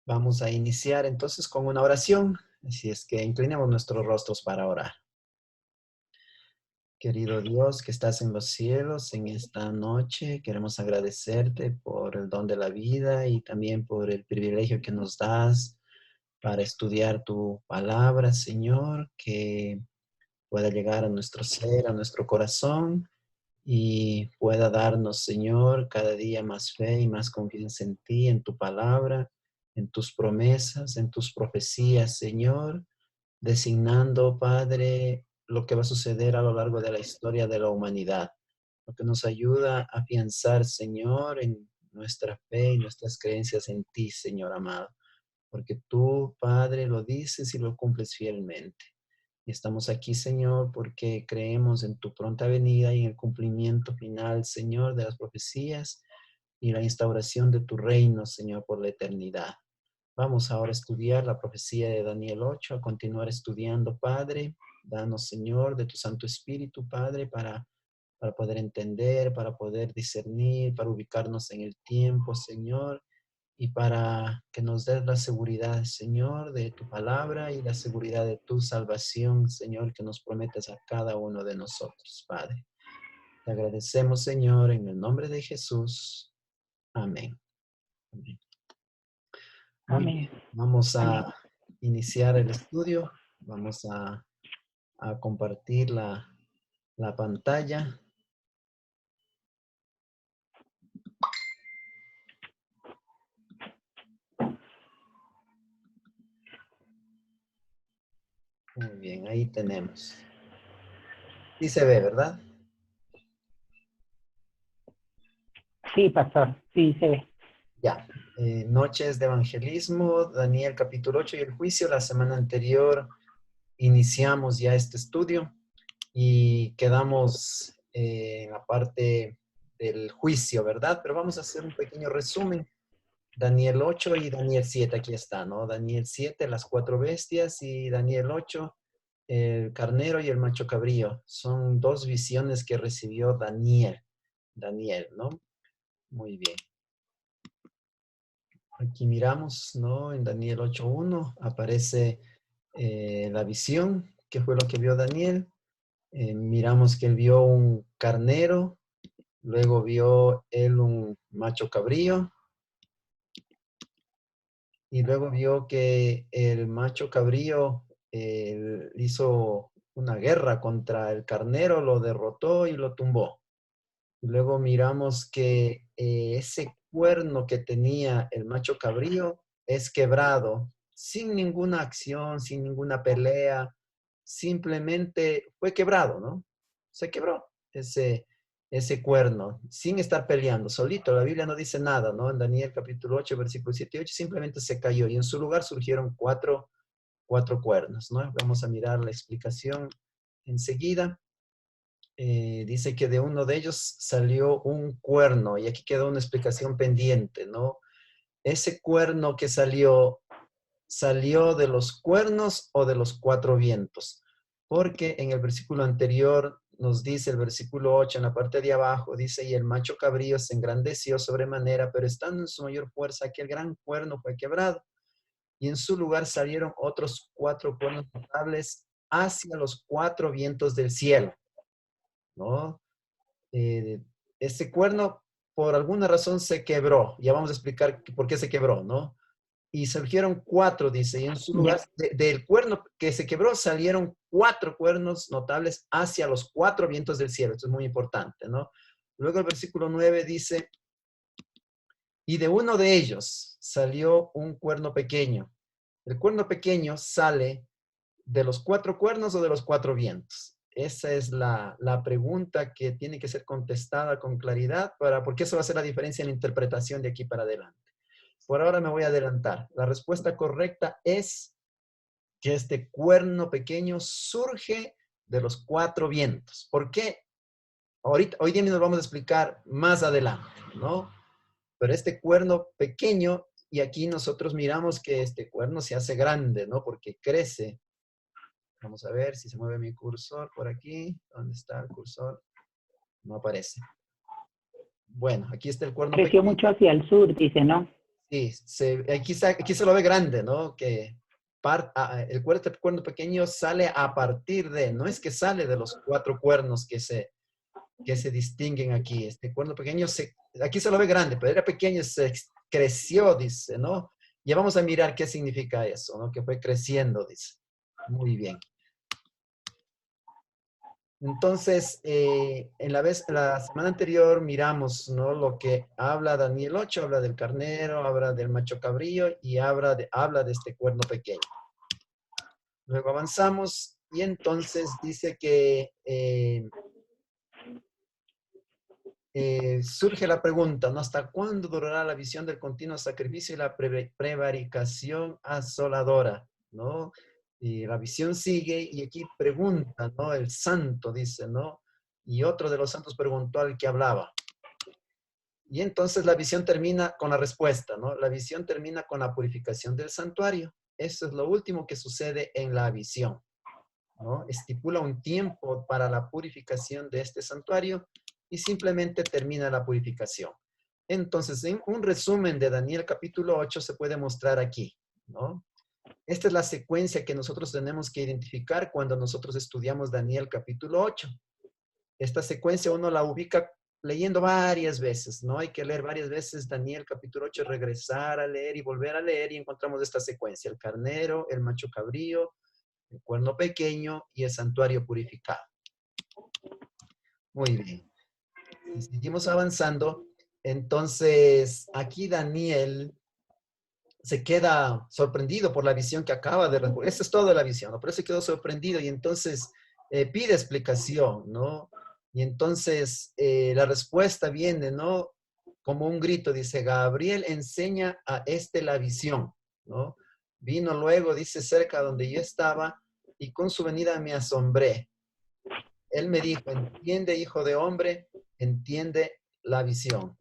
Vamos a iniciar entonces con una oración, así es que inclinemos nuestros rostros para orar. Querido Dios que estás en los cielos, en esta noche queremos agradecerte por el don de la vida y también por el privilegio que nos das para estudiar tu palabra, Señor, que pueda llegar a nuestro ser, a nuestro corazón y pueda darnos, Señor, cada día más fe y más confianza en ti, en tu palabra, en tus promesas, en tus profecías, Señor, designando, Padre, lo que va a suceder a lo largo de la historia de la humanidad, lo que nos ayuda a afianzar, Señor, en nuestra fe y nuestras creencias en ti, Señor amado, porque tú, Padre, lo dices y lo cumples fielmente. Y estamos aquí, Señor, porque creemos en tu pronta venida y en el cumplimiento final, Señor, de las profecías y la instauración de tu reino, Señor, por la eternidad. Vamos ahora a estudiar la profecía de Daniel 8, a continuar estudiando, Padre. Danos, Señor, de tu Santo Espíritu, Padre, para poder entender, para poder discernir, para ubicarnos en el tiempo, Señor, y para que nos des la seguridad, Señor, de tu palabra y la seguridad de tu salvación, Señor, que nos prometes a cada uno de nosotros, Padre. Te agradecemos, Señor, en el nombre de Jesús. Amén. Amén. Muy Amén. bien, vamos Amén. a iniciar el estudio. Vamos a compartir la pantalla. Muy bien, ahí tenemos. Sí se ve, ¿verdad? Sí, pastor, sí se ve. Ya. Noches de evangelismo, Daniel capítulo 8 y el juicio. La semana anterior iniciamos ya este estudio y quedamos en la parte del juicio, ¿verdad? Pero vamos a hacer un pequeño resumen. Daniel 8 y Daniel 7, aquí está, ¿no? Daniel 7, las cuatro bestias, y Daniel 8, el carnero y el macho cabrío. Son dos visiones que recibió Daniel, ¿no? Muy bien. Aquí miramos, ¿no? En Daniel 8:1 aparece la visión, que fue lo que vio Daniel. Miramos que él vio un carnero, luego vio él un macho cabrío, y luego vio que el macho cabrío hizo una guerra contra el carnero, lo derrotó y lo tumbó. Y luego miramos que ese cuerno que tenía el macho cabrío es quebrado, sin ninguna acción, sin ninguna pelea, simplemente fue quebrado, ¿no? Se quebró ese cuerno, sin estar peleando, solito. La Biblia no dice nada, ¿no? En Daniel capítulo 8, versículos 7 y 8, simplemente se cayó y en su lugar surgieron cuatro cuernos, ¿no? Vamos a mirar la explicación enseguida. Dice que de uno de ellos salió un cuerno, y aquí quedó una explicación pendiente, ¿no? Ese cuerno que salió de los cuernos o de los cuatro vientos, porque en el versículo anterior nos dice, el versículo 8 en la parte de abajo, dice, y el macho cabrío se engrandeció sobremanera, pero estando en su mayor fuerza, aquel gran cuerno fue quebrado, y en su lugar salieron otros cuatro cuernos notables hacia los cuatro vientos del cielo, ¿no? eh, ese cuerno por alguna razón se quebró. Ya vamos a explicar por qué se quebró, ¿no? Y surgieron cuatro, dice, y en su lugar Ya. del cuerno que se quebró salieron cuatro cuernos notables hacia los cuatro vientos del cielo. Esto es muy importante, ¿no? Luego el versículo 9 dice, y de uno de ellos salió un cuerno pequeño. El cuerno pequeño sale de los cuatro cuernos o de los cuatro vientos. Esa es la pregunta que tiene que ser contestada con claridad, porque eso va a ser la diferencia en la interpretación de aquí para adelante. Por ahora me voy a adelantar. La respuesta correcta es que este cuerno pequeño surge de los cuatro vientos. ¿Por qué? Hoy día nos vamos a explicar más adelante, ¿no? Pero este cuerno pequeño, y aquí nosotros miramos que este cuerno se hace grande, ¿no? Porque crece. Vamos a ver si se mueve mi cursor por aquí. ¿Dónde está el cursor? No aparece. Bueno, aquí está el cuerno Creció pequeño. mucho hacia el sur, dice, ¿no? Sí, aquí se lo ve grande, ¿no? Que el cuerno pequeño sale a partir de, no es que sale de los 4 cuernos que se distinguen aquí. Este cuerno pequeño, aquí se lo ve grande, pero era pequeño, creció, dice, ¿no? Ya vamos a mirar qué significa eso, ¿no? Que fue creciendo, dice. Muy bien. Entonces, la semana anterior miramos, ¿no? Lo que habla Daniel 8, habla del carnero, habla del macho cabrío y habla de este cuerno pequeño. Luego avanzamos y entonces dice que surge la pregunta, ¿no? ¿Hasta cuándo durará la visión del continuo sacrificio y la prevaricación asoladora? ¿No? Y la visión sigue y aquí pregunta, ¿no? El santo dice, ¿no? Y otro de los santos preguntó al que hablaba. Y entonces la visión termina con la respuesta, ¿no? La visión termina con la purificación del santuario. Eso es lo último que sucede en la visión, ¿no? Estipula un tiempo para la purificación de este santuario y simplemente termina la purificación. Entonces, en un resumen de Daniel capítulo 8 se puede mostrar aquí, ¿no? Esta es la secuencia que nosotros tenemos que identificar cuando nosotros estudiamos Daniel capítulo 8. Esta secuencia uno la ubica leyendo varias veces, ¿no? Hay que leer varias veces Daniel capítulo 8, regresar a leer y volver a leer y encontramos esta secuencia, el carnero, el macho cabrío, el cuerno pequeño y el santuario purificado. Muy bien. Y seguimos avanzando. Entonces, aquí Daniel se queda sorprendido por la visión que acaba de recibir. Esta es toda la visión, ¿no? Por eso quedó sorprendido y entonces pide explicación, ¿no? Y entonces la respuesta viene, ¿no? Como un grito, dice, Gabriel enseña a este la visión, ¿no? Vino luego, dice, cerca donde yo estaba y con su venida me asombré. Él me dijo, entiende, hijo de hombre, entiende la visión.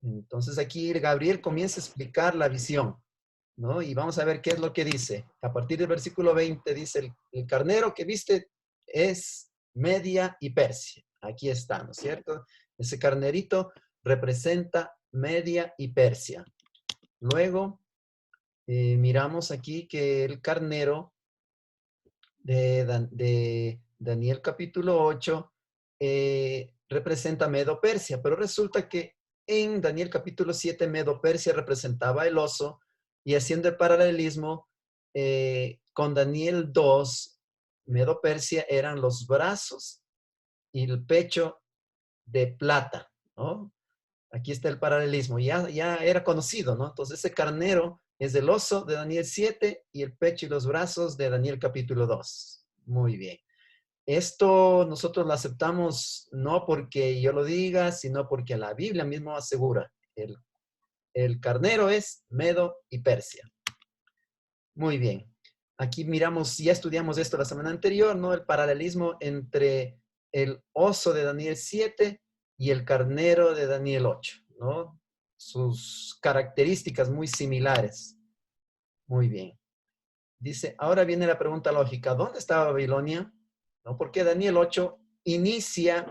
Entonces aquí Gabriel comienza a explicar la visión, ¿no? Y vamos a ver qué es lo que dice. A partir del versículo 20 dice, el carnero que viste es Media y Persia. Aquí está, ¿no es cierto? Ese carnerito representa Media y Persia. Luego, miramos aquí que el carnero de Daniel capítulo 8 representa Medo-Persia, pero resulta que en Daniel capítulo 7 Medo-Persia representaba el oso y haciendo el paralelismo con Daniel 2, Medo-Persia eran los brazos y el pecho de plata, ¿no? Aquí está el paralelismo, ya era conocido, ¿no? Entonces ese carnero es el oso de Daniel 7 y el pecho y los brazos de Daniel capítulo 2. Muy bien. Esto nosotros lo aceptamos no porque yo lo diga, sino porque la Biblia mismo asegura. El carnero es Medo y Persia. Muy bien. Aquí miramos, ya estudiamos esto la semana anterior, ¿no? El paralelismo entre el oso de Daniel 7 y el carnero de Daniel 8, ¿no? Sus características muy similares. Muy bien. Dice, ahora viene la pregunta lógica, ¿dónde está Babilonia? ¿No? Porque Daniel 8 inicia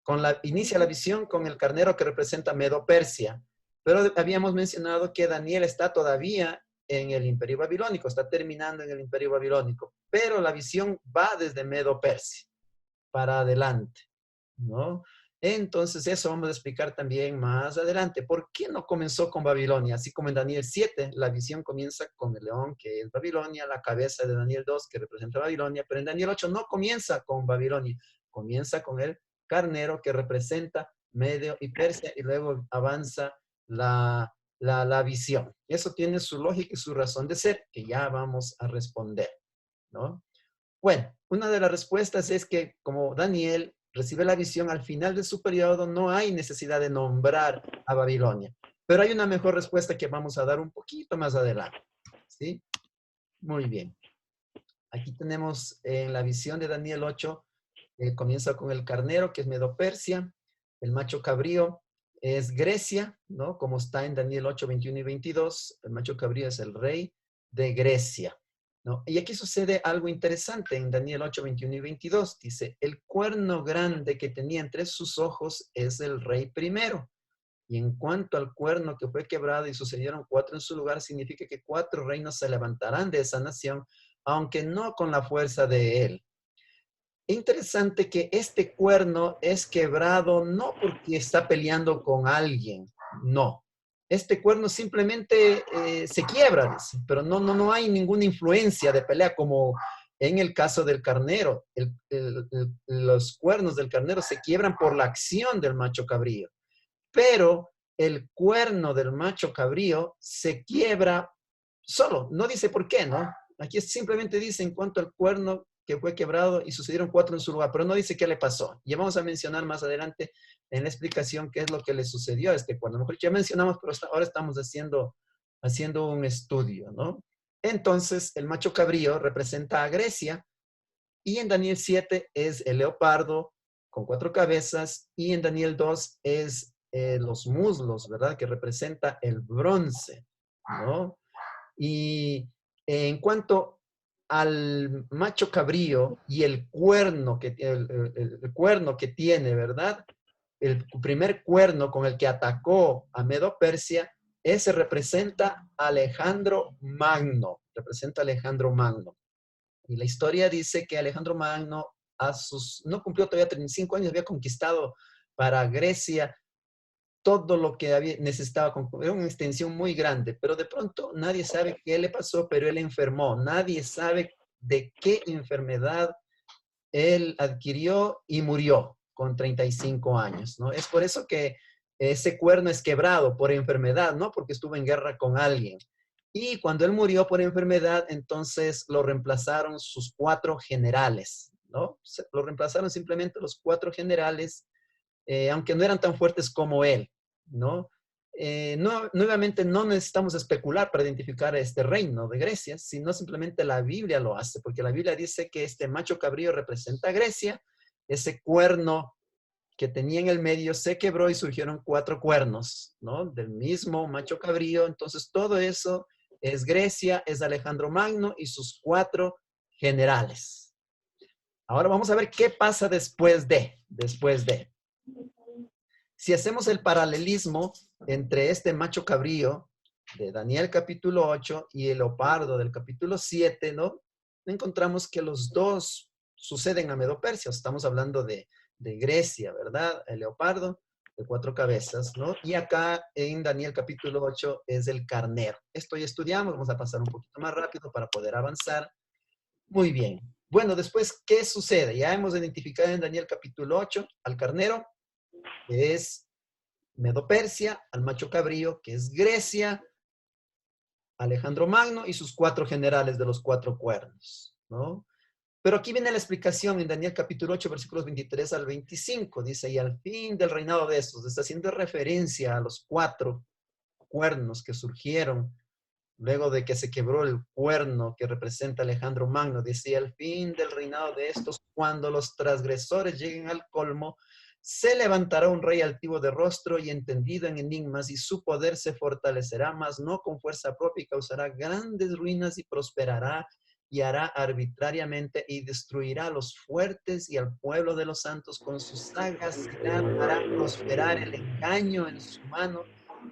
la visión con el carnero que representa Medo-Persia, pero habíamos mencionado que Daniel está todavía en el imperio babilónico, está terminando en el imperio babilónico, pero la visión va desde Medo-Persia para adelante, ¿no? Entonces eso vamos a explicar también más adelante. ¿Por qué no comenzó con Babilonia? Así como en Daniel 7, la visión comienza con el león, que es Babilonia, la cabeza de Daniel 2, que representa Babilonia, pero en Daniel 8 no comienza con Babilonia, comienza con el carnero que representa Medio y Persia y luego avanza la visión. Eso tiene su lógica y su razón de ser, que ya vamos a responder, ¿no? Bueno, una de las respuestas es que como Daniel recibe la visión al final de su periodo, no hay necesidad de nombrar a Babilonia. Pero hay una mejor respuesta que vamos a dar un poquito más adelante. ¿Sí? Muy bien. Aquí tenemos en la visión de Daniel 8, comienza con el carnero, que es Medo-Persia, el macho cabrío es Grecia, ¿no? Como está en Daniel 8, 21 y 22, el macho cabrío es el rey de Grecia, ¿no? Y aquí sucede algo interesante en Daniel 8, 21 y 22. Dice, el cuerno grande que tenía entre sus ojos es el rey primero. Y en cuanto al cuerno que fue quebrado y sucedieron 4 en su lugar, significa que 4 reinos se levantarán de esa nación, aunque no con la fuerza de él. Interesante que este cuerno es quebrado no porque está peleando con alguien, no. Este cuerno simplemente se quiebra, dice, pero no hay ninguna influencia de pelea como en el caso del carnero. Los cuernos del carnero se quiebran por la acción del macho cabrío, pero el cuerno del macho cabrío se quiebra solo, no dice por qué, ¿no? Aquí simplemente dice en cuanto al cuerno que fue quebrado y sucedieron 4 en su lugar, pero no dice qué le pasó. Ya vamos a mencionar más adelante en la explicación qué es lo que le sucedió a este cuerno. A lo mejor ya mencionamos, pero ahora estamos haciendo un estudio, ¿no? Entonces, el macho cabrío representa a Grecia y en Daniel 7 es el leopardo con 4 cabezas y en Daniel 2 es los muslos, ¿verdad? Que representa el bronce, ¿no? Y en cuanto al macho cabrío y el cuerno el cuerno que tiene, ¿verdad? El primer cuerno con el que atacó a Medo-Persia, ese representa a Alejandro Magno, representa a Alejandro Magno. Y la historia dice que Alejandro Magno no cumplió todavía 35 años, había conquistado para Grecia todo lo que necesitaba, era una extensión muy grande, pero de pronto nadie sabe qué le pasó, pero él enfermó, nadie sabe de qué enfermedad él adquirió y murió con 35 años, ¿no? Es por eso que ese cuerno es quebrado por enfermedad, ¿no? Porque estuvo en guerra con alguien. Y cuando él murió por enfermedad, entonces lo reemplazaron sus 4 generales, ¿no? Lo reemplazaron simplemente los 4 generales, aunque no eran tan fuertes como él, ¿no? Nuevamente no necesitamos especular para identificar este reino de Grecia, sino simplemente la Biblia lo hace, porque la Biblia dice que este macho cabrío representa a Grecia, ese cuerno que tenía en el medio se quebró y surgieron 4 cuernos, ¿no? Del mismo macho cabrío. Entonces todo eso es Grecia, es Alejandro Magno y sus 4 generales. Ahora vamos a ver qué pasa después de. Si hacemos el paralelismo entre este macho cabrío de Daniel capítulo 8 y el leopardo del capítulo 7, ¿no? Encontramos que los dos suceden a Medo-Persia. Estamos hablando de Grecia, ¿verdad? El leopardo de 4 cabezas, ¿no? Y acá en Daniel capítulo 8 es el carnero. Esto ya estudiamos, vamos a pasar un poquito más rápido para poder avanzar. Muy bien. Bueno, después, ¿qué sucede? Ya hemos identificado en Daniel capítulo 8 al carnero, que es Medo-Persia, al macho cabrío, que es Grecia, Alejandro Magno y sus 4 generales de los 4 cuernos, ¿no? Pero aquí viene la explicación en Daniel capítulo 8, versículos 23 al 25. Dice, y al fin del reinado de estos, está haciendo referencia a los 4 cuernos que surgieron luego de que se quebró el cuerno que representa Alejandro Magno. Dice, al fin del reinado de estos, cuando los transgresores lleguen al colmo, se levantará un rey altivo de rostro y entendido en enigmas, y su poder se fortalecerá, mas no con fuerza propia, y causará grandes ruinas y prosperará y hará arbitrariamente y destruirá a los fuertes y al pueblo de los santos. Con su sagacidad hará prosperar el engaño en su mano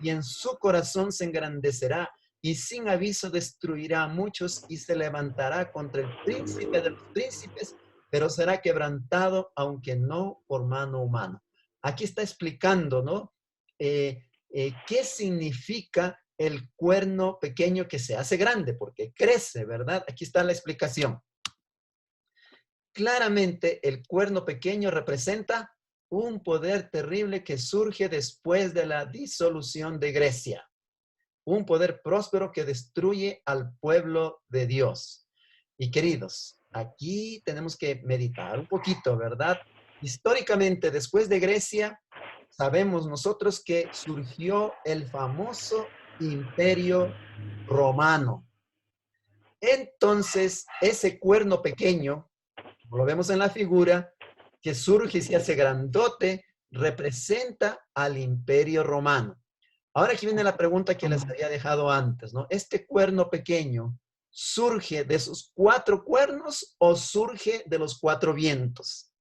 y en su corazón se engrandecerá y sin aviso destruirá a muchos y se levantará contra el príncipe de los príncipes, pero será quebrantado, aunque no por mano humana. Aquí está explicando, ¿no? ¿Qué significa el cuerno pequeño que se hace grande? Porque crece, ¿verdad? Aquí está la explicación. Claramente, el cuerno pequeño representa un poder terrible que surge después de la disolución de Grecia. Un poder próspero que destruye al pueblo de Dios. Y queridos, aquí tenemos que meditar un poquito, ¿verdad? Históricamente, después de Grecia, sabemos nosotros que surgió el famoso Imperio Romano. Entonces, ese cuerno pequeño, como lo vemos en la figura, que surge y se hace grandote, representa al Imperio Romano. Ahora aquí viene la pregunta que les había dejado antes, ¿no? ¿Este cuerno pequeño surge de esos 4 cuernos o surge de los 4 vientos?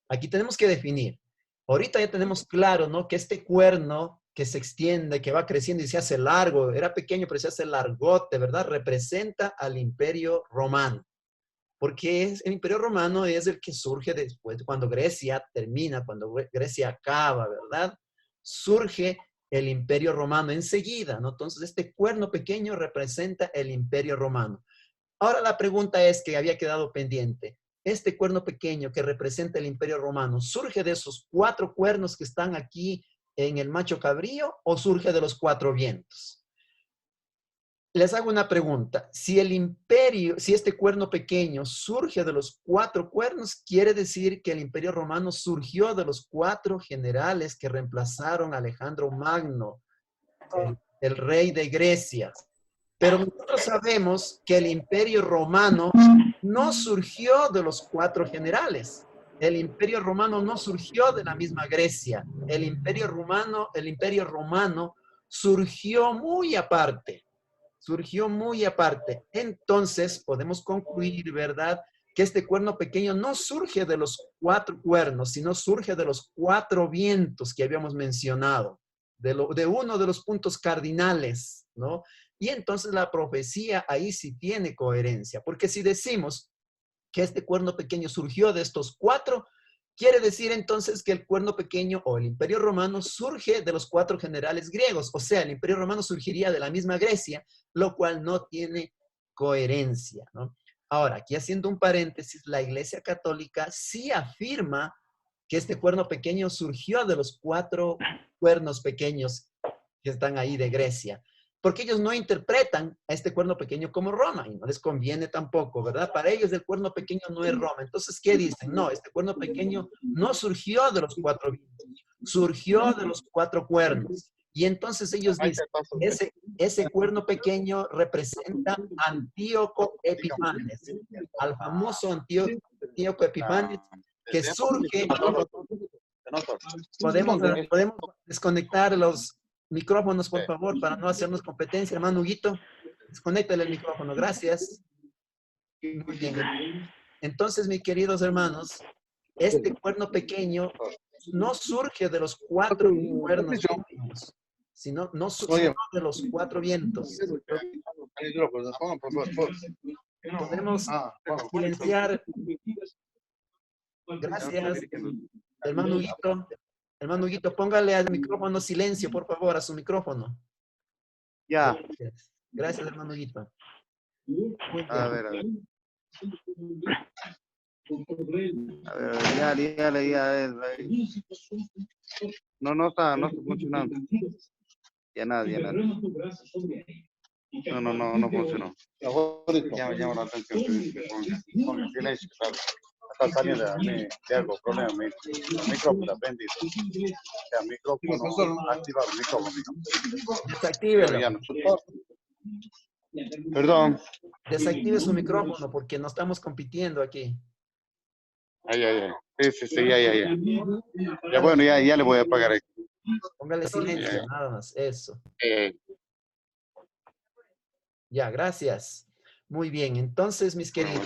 Aquí tenemos que definir. Ahorita ya tenemos claro, ¿no? Que este cuerno que se extiende, que va creciendo y se hace largo, era pequeño pero se hace largote, ¿verdad? Representa al Imperio Romano. Porque el Imperio Romano es el que surge después, cuando Grecia termina, cuando Grecia acaba, ¿verdad? Surge el Imperio Romano enseguida, ¿no? Entonces, este cuerno pequeño representa el Imperio Romano. Ahora la pregunta es que había quedado pendiente. Este cuerno pequeño que representa el Imperio Romano, ¿surge de esos 4 cuernos que están aquí en el macho cabrío o surge de los 4 vientos? Les hago una pregunta. Si el imperio, si este cuerno pequeño surge de los 4 cuernos, quiere decir que el Imperio Romano surgió de los 4 generales que reemplazaron a Alejandro Magno, el rey de Grecia. Pero nosotros sabemos que el Imperio Romano no surgió de los 4 generales. El Imperio Romano no surgió de la misma Grecia. El Imperio Romano surgió muy aparte. Surgió muy aparte. Entonces, podemos concluir, ¿verdad? Que este cuerno pequeño no surge de los 4 cuernos, sino surge de los 4 vientos que habíamos mencionado, de uno de los puntos cardinales, ¿no? Y entonces la profecía ahí sí tiene coherencia, porque si decimos que este cuerno pequeño surgió de estos 4, quiere decir entonces que el cuerno pequeño o el Imperio Romano surge de los 4 generales griegos, o sea, el Imperio Romano surgiría de la misma Grecia, lo cual no tiene coherencia, ¿no? Ahora, aquí haciendo un paréntesis, la Iglesia Católica sí afirma que este cuerno pequeño surgió de los 4 cuernos pequeños que están ahí de Grecia, porque ellos no interpretan a este cuerno pequeño como Roma, y no les conviene tampoco, ¿verdad? Para ellos el cuerno pequeño no es Roma. Entonces, ¿qué dicen? No, este cuerno pequeño no surgió de los 4 vientos, surgió de los 4 cuernos. Y entonces ellos dicen, ese cuerno pequeño representa a Antíoco Epifanes, al famoso Antíoco Epifanes, que surge. Podemos desconectar los micrófonos, por favor, para no hacernos competencia. Hermano Huguito, desconéctale el micrófono. Gracias. Muy bien. Entonces, mis queridos hermanos, este cuerno pequeño no surge de los 4 cuernos pequeños, sino no surge de los 4 vientos. Podemos silenciar. Gracias. Hermano Huguito. Hermano Huguito, póngale al micrófono silencio, por favor, a su micrófono. Ya. Gracias, hermano Huguito. A ver. Ya. No está funcionando. Ya nada. No funcionó. Llama la atención. Con silencio, ¿sabes? Está saliendo de algo, problema. El micrófono está prendido. O sea, micrófono, activar el micrófono. Desactívelo. Perdón. Desactive su micrófono porque no estamos compitiendo aquí. Ay. Sí, ya. Ya bueno, ya le voy a apagar aquí. Póngale silencio, nada más, eso. Eh, Ya, gracias. Muy bien, entonces, mis queridos,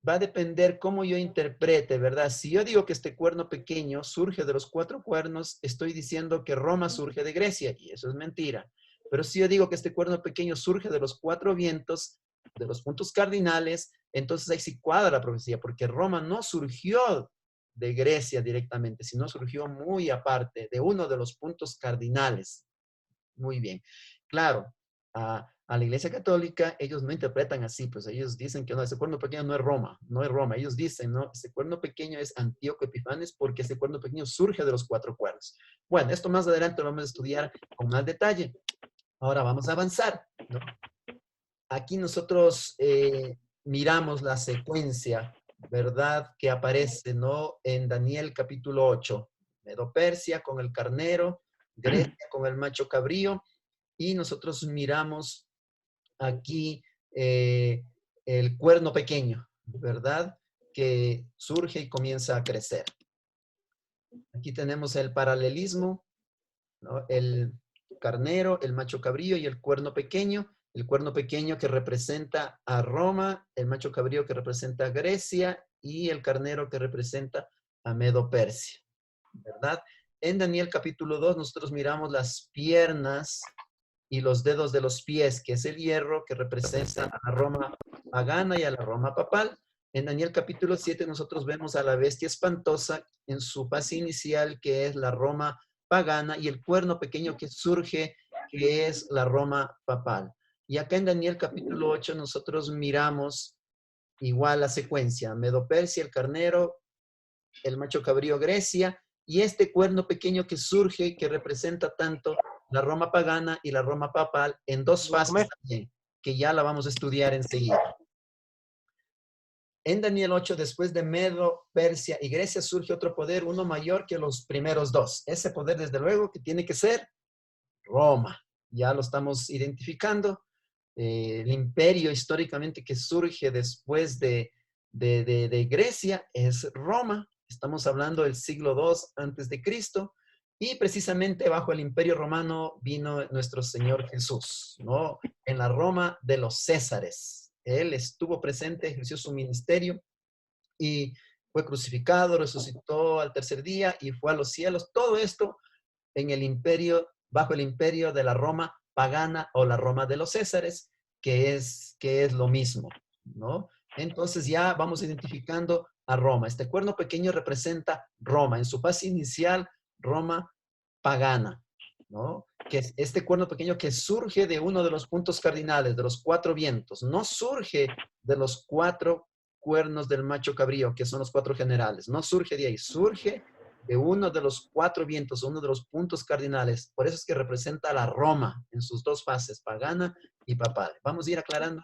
va a depender cómo yo interprete, ¿verdad? Si yo digo que este cuerno pequeño surge de los 4 cuernos, estoy diciendo que Roma surge de Grecia, y eso es mentira. Pero si yo digo que este cuerno pequeño surge de los 4 vientos, de los puntos cardinales, entonces ahí sí cuadra la profecía, porque Roma no surgió de Grecia directamente, sino surgió muy aparte, de uno de los puntos cardinales. Muy bien. Claro, a la Iglesia Católica ellos no interpretan así, pues ellos dicen que no, ese cuerno pequeño no es Roma. Ellos dicen, no, ese cuerno pequeño es Antíoco Epifanes porque ese cuerno pequeño surge de los 4 cuernos. Bueno, esto más adelante lo vamos a estudiar con más detalle. Ahora vamos a avanzar, ¿no? Aquí nosotros miramos la secuencia, ¿verdad? Que aparece, ¿no? En Daniel capítulo 8. Medo-Persia con el carnero, Grecia con el macho cabrío, y nosotros miramos aquí el cuerno pequeño, ¿verdad? Que surge y comienza a crecer. Aquí tenemos el paralelismo, ¿no? El carnero, el macho cabrío y el cuerno pequeño que representa a Roma, el macho cabrío que representa a Grecia y el carnero que representa a Medo-Persia, ¿verdad? en Daniel capítulo 2 nosotros miramos las piernas y los dedos de los pies, que es el hierro que representa a la Roma pagana y a la Roma papal. En Daniel capítulo 7 nosotros vemos a la bestia espantosa en su fase inicial, que es la Roma pagana, y el cuerno pequeño que surge, que es la Roma papal. Y acá en Daniel capítulo 8 nosotros miramos igual la secuencia: Medo-Persia, el carnero, el macho cabrío, Grecia, y este cuerno pequeño que surge, que representa tanto la Roma pagana y la Roma papal en dos fases también, que ya la vamos a estudiar enseguida. En Daniel 8, después de Medo, Persia y Grecia, surge otro poder, uno mayor que los primeros dos. Ese poder, desde luego, que tiene que ser Roma. Ya lo estamos identificando. El imperio históricamente que surge después de Grecia es Roma. Estamos hablando del siglo II antes de Cristo. Y precisamente bajo el imperio romano vino nuestro Señor Jesús, ¿no? En la Roma de los Césares. Él estuvo presente, ejerció su ministerio y fue crucificado, resucitó al tercer día y fue a los cielos. Todo esto en el imperio, bajo el imperio de la Roma pagana o la Roma de los Césares, que es lo mismo, ¿no? Entonces ya vamos identificando a Roma. Este cuerno pequeño representa Roma. En su fase inicial, Roma pagana, ¿no? Que es este cuerno pequeño que surge de uno de los puntos cardinales, de los cuatro vientos. No surge de los cuatro cuernos del macho cabrío, que son los cuatro generales. No surge de ahí, surge de uno de los cuatro vientos, uno de los puntos cardinales. Por eso es que representa a la Roma en sus dos fases, pagana y papal. Vamos a ir aclarando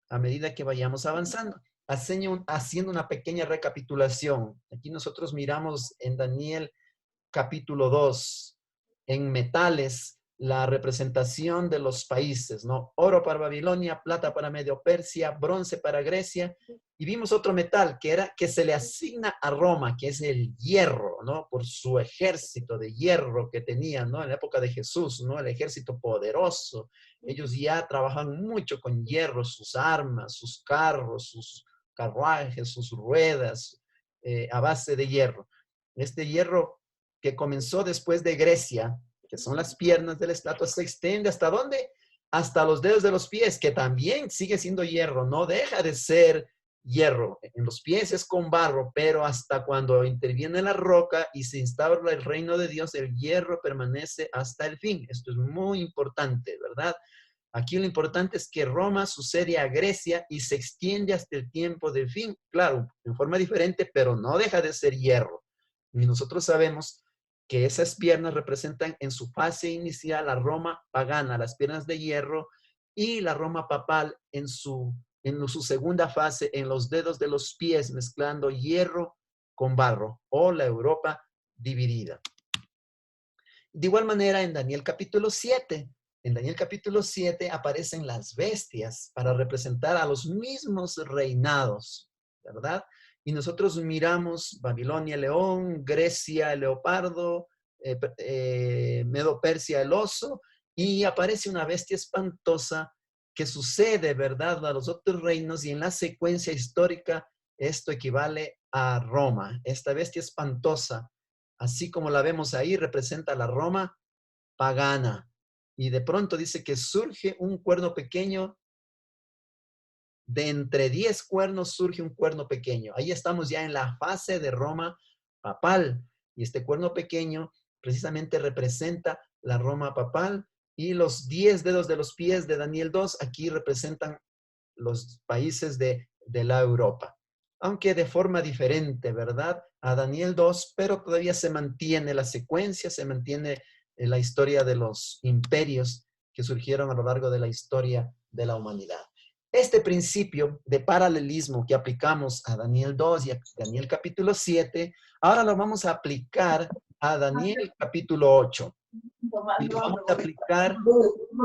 a medida que vayamos avanzando. Haciendo una pequeña recapitulación. Aquí nosotros miramos en Daniel capítulo 2, en metales, la representación de los países, ¿no? Oro para Babilonia, plata para Medio Persia, bronce para Grecia, y vimos otro metal que se le asigna a Roma, que es el hierro, ¿no? Por su ejército de hierro que tenían, ¿no? En la época de Jesús, ¿no? El ejército poderoso. Ellos ya trabajan mucho con hierro, sus armas, sus carros, sus carruajes, sus ruedas, a base de hierro. Este hierro que comenzó después de Grecia, que son las piernas de la estatua, se extiende ¿hasta dónde? Hasta los dedos de los pies, que también sigue siendo hierro, no deja de ser hierro. En los pies es con barro, pero hasta cuando interviene la roca y se instaura el reino de Dios, el hierro permanece hasta el fin. Esto es muy importante, ¿verdad? Aquí lo importante es que Roma sucede a Grecia y se extiende hasta el tiempo del fin. Claro, en forma diferente, pero no deja de ser hierro. Y nosotros sabemos que esas piernas representan en su fase inicial la Roma pagana, las piernas de hierro, y la Roma papal en su segunda fase, en los dedos de los pies, mezclando hierro con barro, o la Europa dividida. De igual manera, en Daniel capítulo 7, aparecen las bestias para representar a los mismos reinados, ¿verdad? Y nosotros miramos Babilonia, el león, Grecia, el leopardo, Medo Persia, el oso, y aparece una bestia espantosa que sucede, ¿verdad?, a los otros reinos, y en la secuencia histórica esto equivale a Roma. Esta bestia espantosa, así como la vemos ahí, representa la Roma pagana. Y de pronto dice que surge un cuerno pequeño. De entre 10 cuernos surge un cuerno pequeño. Ahí estamos ya en la fase de Roma papal. Y este cuerno pequeño precisamente representa la Roma papal. Y los 10 dedos de los pies de Daniel 2 aquí representan los países de la Europa. Aunque de forma diferente, ¿verdad? A Daniel 2, pero todavía se mantiene la secuencia, se mantiene la historia de los imperios que surgieron a lo largo de la historia de la humanidad. Este principio de paralelismo que aplicamos a Daniel 2 y a Daniel capítulo 7, ahora lo vamos a aplicar a Daniel capítulo 8. Y lo vamos a aplicar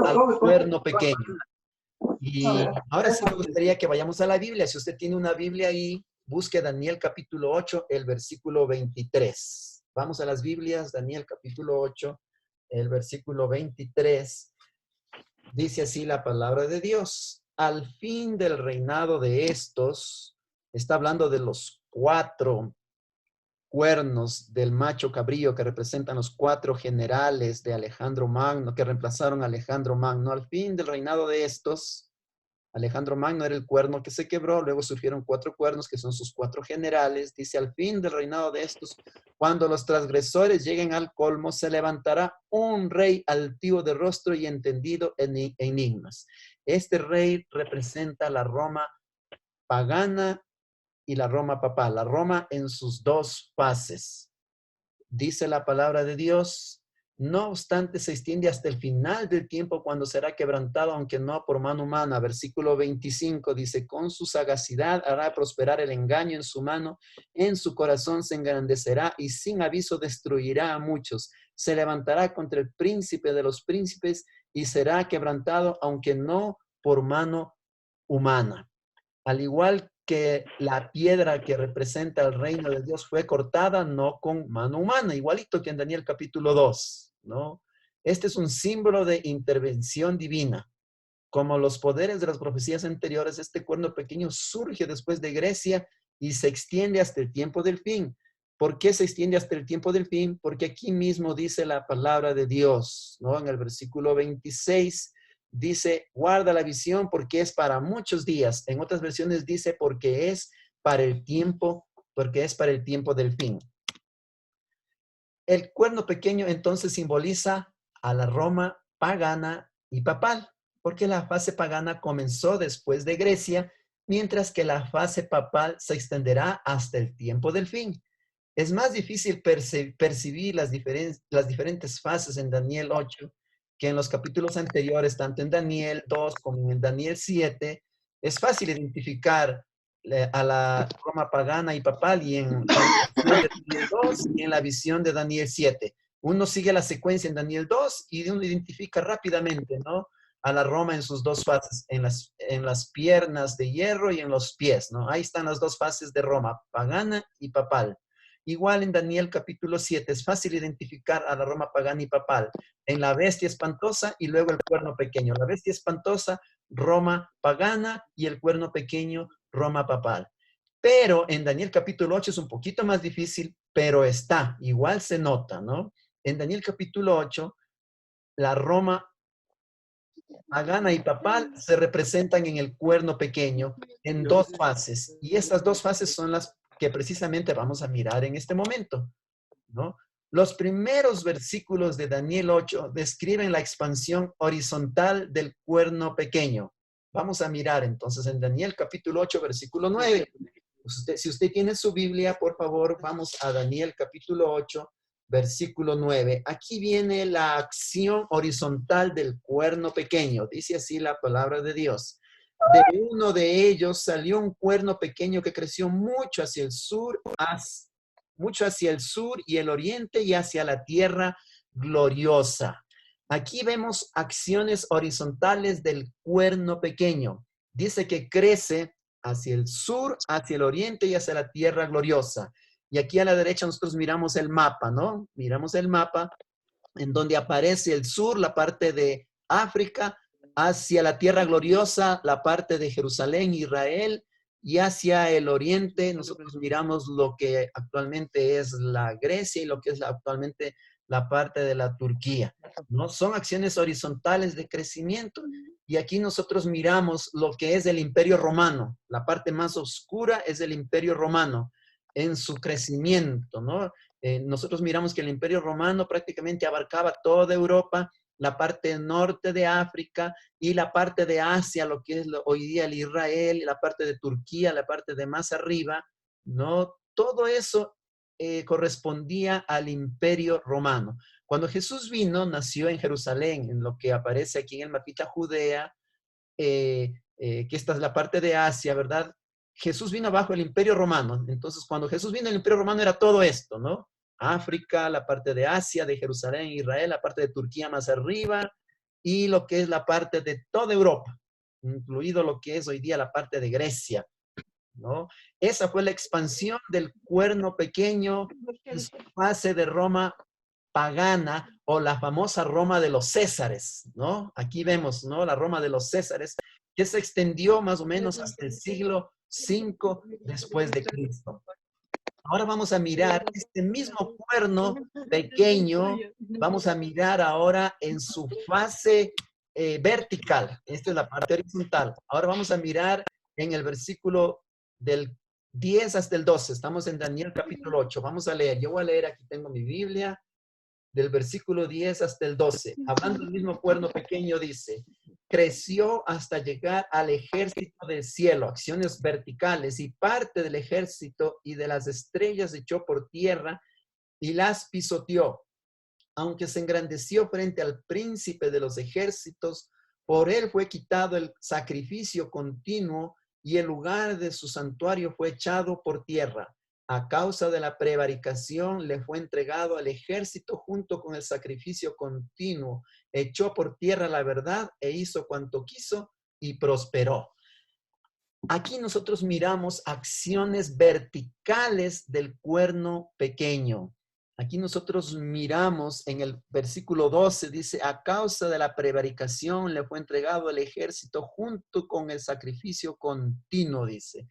al cuerno pequeño. Y ahora sí me gustaría que vayamos a la Biblia. Si usted tiene una Biblia ahí, busque Daniel capítulo 8, el versículo 23. Vamos a las Biblias, Daniel capítulo 8, el versículo 23. Dice así la palabra de Dios: al fin del reinado de estos, está hablando de los cuatro cuernos del macho cabrío que representan los 4 generales de Alejandro Magno, que reemplazaron a Alejandro Magno. Al fin del reinado de estos, Alejandro Magno era el cuerno que se quebró, luego surgieron 4 cuernos que son sus 4 generales. Dice, al fin del reinado de estos, cuando los transgresores lleguen al colmo, se levantará un rey altivo de rostro y entendido en enigmas. Este rey representa la Roma pagana y la Roma papal, la Roma en sus 2 fases. Dice la palabra de Dios, no obstante se extiende hasta el final del tiempo cuando será quebrantado, aunque no por mano humana. Versículo 25 dice, con su sagacidad hará prosperar el engaño en su mano, en su corazón se engrandecerá y sin aviso destruirá a muchos. Se levantará contra el príncipe de los príncipes y será quebrantado, aunque no por mano humana. Al igual que la piedra que representa el reino de Dios fue cortada, no con mano humana, igualito que en Daniel capítulo 2, ¿no? Este es un símbolo de intervención divina. Como los poderes de las profecías anteriores, este cuerno pequeño surge después de Grecia y se extiende hasta el tiempo del fin. ¿Por qué se extiende hasta el tiempo del fin? Porque aquí mismo dice la palabra de Dios, ¿no? En el versículo 26 dice, guarda la visión porque es para muchos días. En otras versiones dice, porque es para el tiempo del fin. El cuerno pequeño entonces simboliza a la Roma pagana y papal, porque la fase pagana comenzó después de Grecia, mientras que la fase papal se extenderá hasta el tiempo del fin. Es más difícil percibir las diferentes fases en Daniel 8 que en los capítulos anteriores, tanto en Daniel 2 como en Daniel 7. Es fácil identificar a la Roma pagana y papal y en la visión de Daniel 2 y en la visión de Daniel 7. Uno sigue la secuencia en Daniel 2 y uno identifica rápidamente, ¿no? A la Roma en sus 2 fases, en las piernas de hierro y en los pies, ¿no? Ahí están las 2 fases de Roma, pagana y papal. Igual en Daniel capítulo 7 es fácil identificar a la Roma pagana y papal en la bestia espantosa y luego el cuerno pequeño. La bestia espantosa, Roma pagana y el cuerno pequeño, Roma papal. Pero en Daniel capítulo 8 es un poquito más difícil, pero está, igual se nota, ¿no? En Daniel capítulo 8, la Roma pagana y papal se representan en el cuerno pequeño en 2 fases. Y estas 2 fases son las que precisamente vamos a mirar en este momento, ¿no? Los primeros versículos de Daniel 8 describen la expansión horizontal del cuerno pequeño. Vamos a mirar entonces en Daniel capítulo 8, versículo 9. Si usted tiene su Biblia, por favor, vamos a Daniel capítulo 8, versículo 9. Aquí viene la acción horizontal del cuerno pequeño. Dice así la palabra de Dios. De uno de ellos salió un cuerno pequeño que creció mucho hacia el sur y el oriente y hacia la tierra gloriosa. Aquí vemos acciones horizontales del cuerno pequeño. Dice que crece hacia el sur, hacia el oriente y hacia la tierra gloriosa. Y aquí a la derecha nosotros miramos el mapa, ¿no? Miramos el mapa en donde aparece el sur, la parte de África, hacia la tierra gloriosa, la parte de Jerusalén, Israel, y hacia el oriente nosotros miramos lo que actualmente es la Grecia y lo que es actualmente la parte de la Turquía, ¿no? Son acciones horizontales de crecimiento y aquí nosotros miramos lo que es el Imperio Romano. La parte más oscura es el Imperio Romano en su crecimiento, ¿no? Nosotros miramos que el Imperio Romano prácticamente abarcaba toda Europa, la parte norte de África y la parte de Asia, lo que es hoy día el Israel, la parte de Turquía, la parte de más arriba, ¿no? Todo eso correspondía al Imperio Romano. Cuando Jesús vino, nació en Jerusalén, en lo que aparece aquí en el mapita Judea, que esta es la parte de Asia, ¿verdad? Jesús vino bajo el Imperio Romano. Entonces, cuando Jesús vino, el Imperio Romano era todo esto, ¿no? África, la parte de Asia, de Jerusalén, Israel, la parte de Turquía más arriba, y lo que es la parte de toda Europa, incluido lo que es hoy día la parte de Grecia, ¿no? Esa fue la expansión del cuerno pequeño en su fase de Roma pagana o la famosa Roma de los Césares, ¿no? Aquí vemos, ¿no? La Roma de los Césares, que se extendió más o menos hasta el siglo V después de Cristo. Ahora vamos a mirar este mismo cuerno pequeño, vamos a mirar ahora en su fase vertical. Esta es la parte horizontal. Ahora vamos a mirar en el versículo del 10 hasta el 12. Estamos en Daniel capítulo 8. Vamos a leer. Yo voy a leer, aquí tengo mi Biblia, del versículo 10 hasta el 12. Hablando del mismo cuerno pequeño, dice: creció hasta llegar al ejército del cielo, acciones verticales, y parte del ejército y de las estrellas echó por tierra y las pisoteó. Aunque se engrandeció frente al príncipe de los ejércitos, por él fue quitado el sacrificio continuo y el lugar de su santuario fue echado por tierra. A causa de la prevaricación le fue entregado al ejército junto con el sacrificio continuo. Echó por tierra la verdad e hizo cuanto quiso y prosperó. Aquí nosotros miramos acciones verticales del cuerno pequeño. Aquí nosotros miramos en el versículo 12, dice: a causa de la prevaricación le fue entregado al ejército junto con el sacrificio continuo, dice.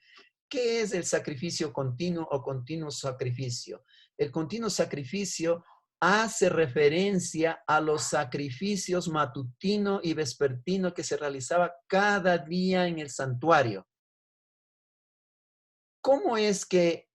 ¿Qué es el sacrificio continuo o continuo sacrificio? El continuo sacrificio hace referencia a los sacrificios matutino y vespertino que se realizaba cada día en el santuario. ¿Cómo es que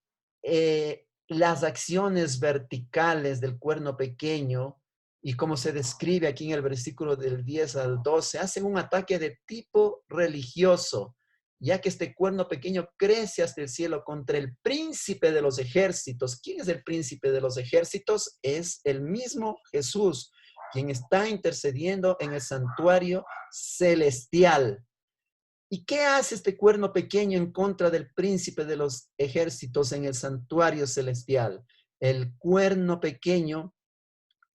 las acciones verticales del cuerno pequeño, y como se describe aquí en el versículo del 10 al 12, hacen un ataque de tipo religioso, ya que este cuerno pequeño crece hasta el cielo contra el príncipe de los ejércitos? ¿Quién es el príncipe de los ejércitos? Es el mismo Jesús, quien está intercediendo en el santuario celestial. ¿Y qué hace este cuerno pequeño en contra del príncipe de los ejércitos en el santuario celestial? El cuerno pequeño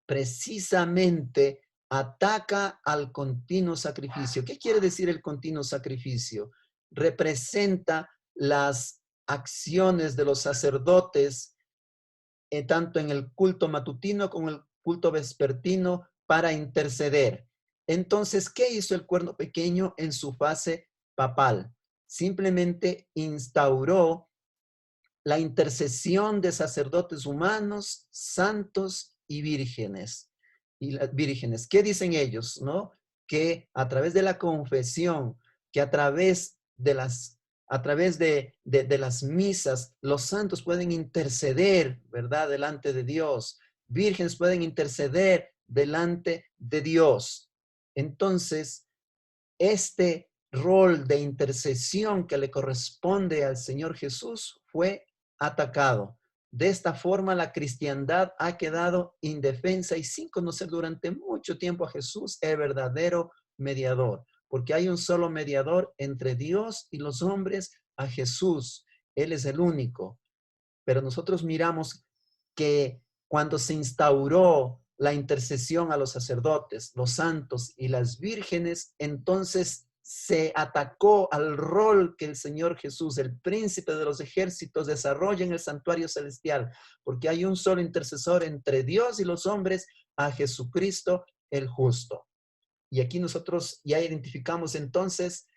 precisamente ataca al continuo sacrificio. ¿Qué quiere decir el continuo sacrificio? Representa las acciones de los sacerdotes, tanto en el culto matutino como el culto vespertino, para interceder. Entonces, ¿qué hizo el cuerno pequeño en su fase papal? Simplemente instauró la intercesión de sacerdotes humanos, santos y vírgenes. Y las vírgenes, ¿qué dicen ellos? ¿No? Que a través de la confesión, que a través de las misas, los santos pueden interceder, ¿verdad?, delante de Dios. Vírgenes pueden interceder delante de Dios. Entonces, este rol de intercesión que le corresponde al Señor Jesús fue atacado. De esta forma, la cristiandad ha quedado indefensa y sin conocer durante mucho tiempo a Jesús, el verdadero mediador, porque hay un solo mediador entre Dios y los hombres, a Jesús. Él es el único. Pero nosotros miramos que cuando se instauró la intercesión a los sacerdotes, los santos y las vírgenes, entonces se atacó al rol que el Señor Jesús, el príncipe de los ejércitos, desarrolla en el santuario celestial, porque hay un solo intercesor entre Dios y los hombres, a Jesucristo el justo. Y aquí nosotros ya identificamos entonces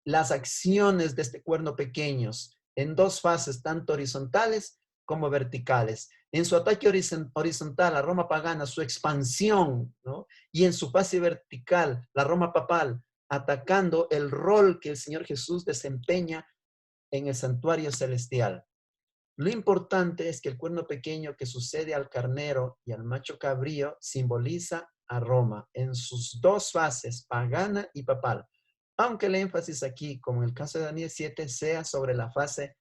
las acciones de este cuerno pequeños en dos fases, tanto horizontales como verticales. En su ataque horizontal, la Roma pagana, su expansión, ¿no? Y en su fase vertical, la Roma papal, atacando el rol que el Señor Jesús desempeña en el santuario celestial. Lo importante es que el cuerno pequeño que sucede al carnero y al macho cabrío simboliza a Roma en sus dos fases, pagana y papal, aunque el énfasis aquí, como en el caso de Daniel 7, sea sobre la fase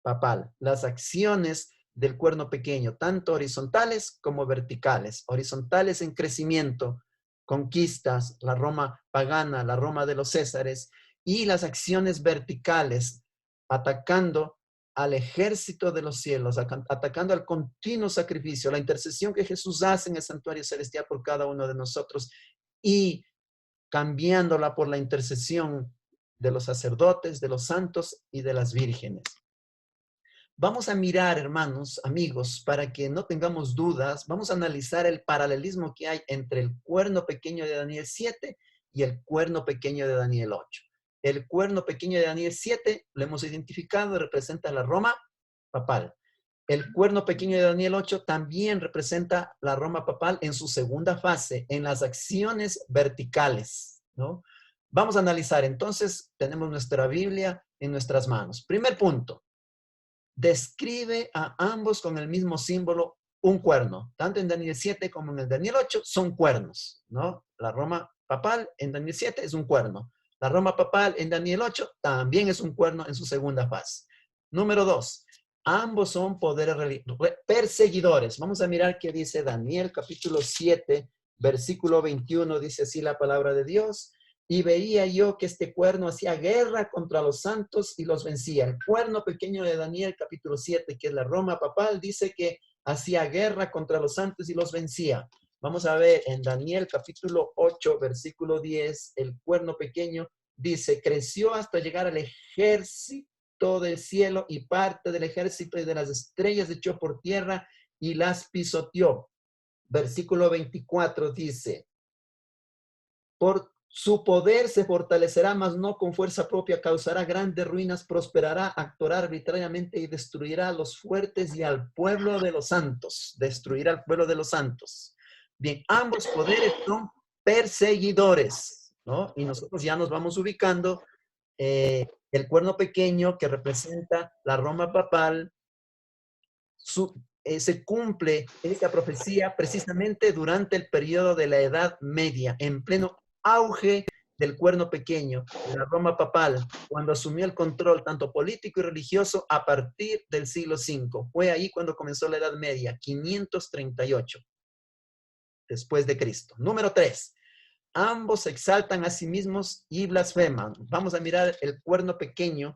papal. Las acciones del cuerno pequeño, tanto horizontales como verticales. Horizontales en crecimiento, conquistas, la Roma pagana, la Roma de los Césares, y las acciones verticales, atacando al ejército de los cielos, atacando al continuo sacrificio, la intercesión que Jesús hace en el santuario celestial por cada uno de nosotros, y cambiándola por la intercesión de los sacerdotes, de los santos y de las vírgenes. Vamos a mirar, hermanos, amigos, para que no tengamos dudas, vamos a analizar el paralelismo que hay entre el cuerno pequeño de Daniel 7 y el cuerno pequeño de Daniel 8. El cuerno pequeño de Daniel 7 lo hemos identificado, representa la Roma papal. El cuerno pequeño de Daniel 8 también representa la Roma papal en su segunda fase, en las acciones verticales, ¿no? Vamos a analizar, entonces, tenemos nuestra Biblia en nuestras manos. Primer punto, describe a ambos con el mismo símbolo, un cuerno. Tanto en Daniel 7 como en el Daniel 8 son cuernos, ¿no? La Roma papal en Daniel 7 es un cuerno. La Roma papal en Daniel 8 también es un cuerno en su segunda fase. Número 2. Ambos son poderes perseguidores. Vamos a mirar qué dice Daniel capítulo 7, versículo 21. Dice así la palabra de Dios. Y veía yo que este cuerno hacía guerra contra los santos y los vencía. El cuerno pequeño de Daniel capítulo 7, que es la Roma papal, dice que hacía guerra contra los santos y los vencía. Vamos a ver en Daniel capítulo 8, versículo 10, el cuerno pequeño dice, creció hasta llegar al ejército del cielo y parte del ejército y de las estrellas echó por tierra y las pisoteó. Versículo 24 dice, por su poder se fortalecerá, mas no con fuerza propia, causará grandes ruinas, prosperará, actuará arbitrariamente y destruirá a los fuertes y al pueblo de los santos. Destruirá al pueblo de los santos. Bien, ambos poderes son perseguidores, ¿no? Y nosotros ya nos vamos ubicando el cuerno pequeño que representa la Roma papal, se cumple esta profecía precisamente durante el periodo de la Edad Media, en pleno auge del cuerno pequeño, de la Roma papal, cuando asumió el control tanto político y religioso a partir del siglo V. Fue ahí cuando comenzó la Edad Media, 538 después de Cristo. Número 3. Ambos se exaltan a sí mismos y blasfeman. Vamos a mirar el cuerno pequeño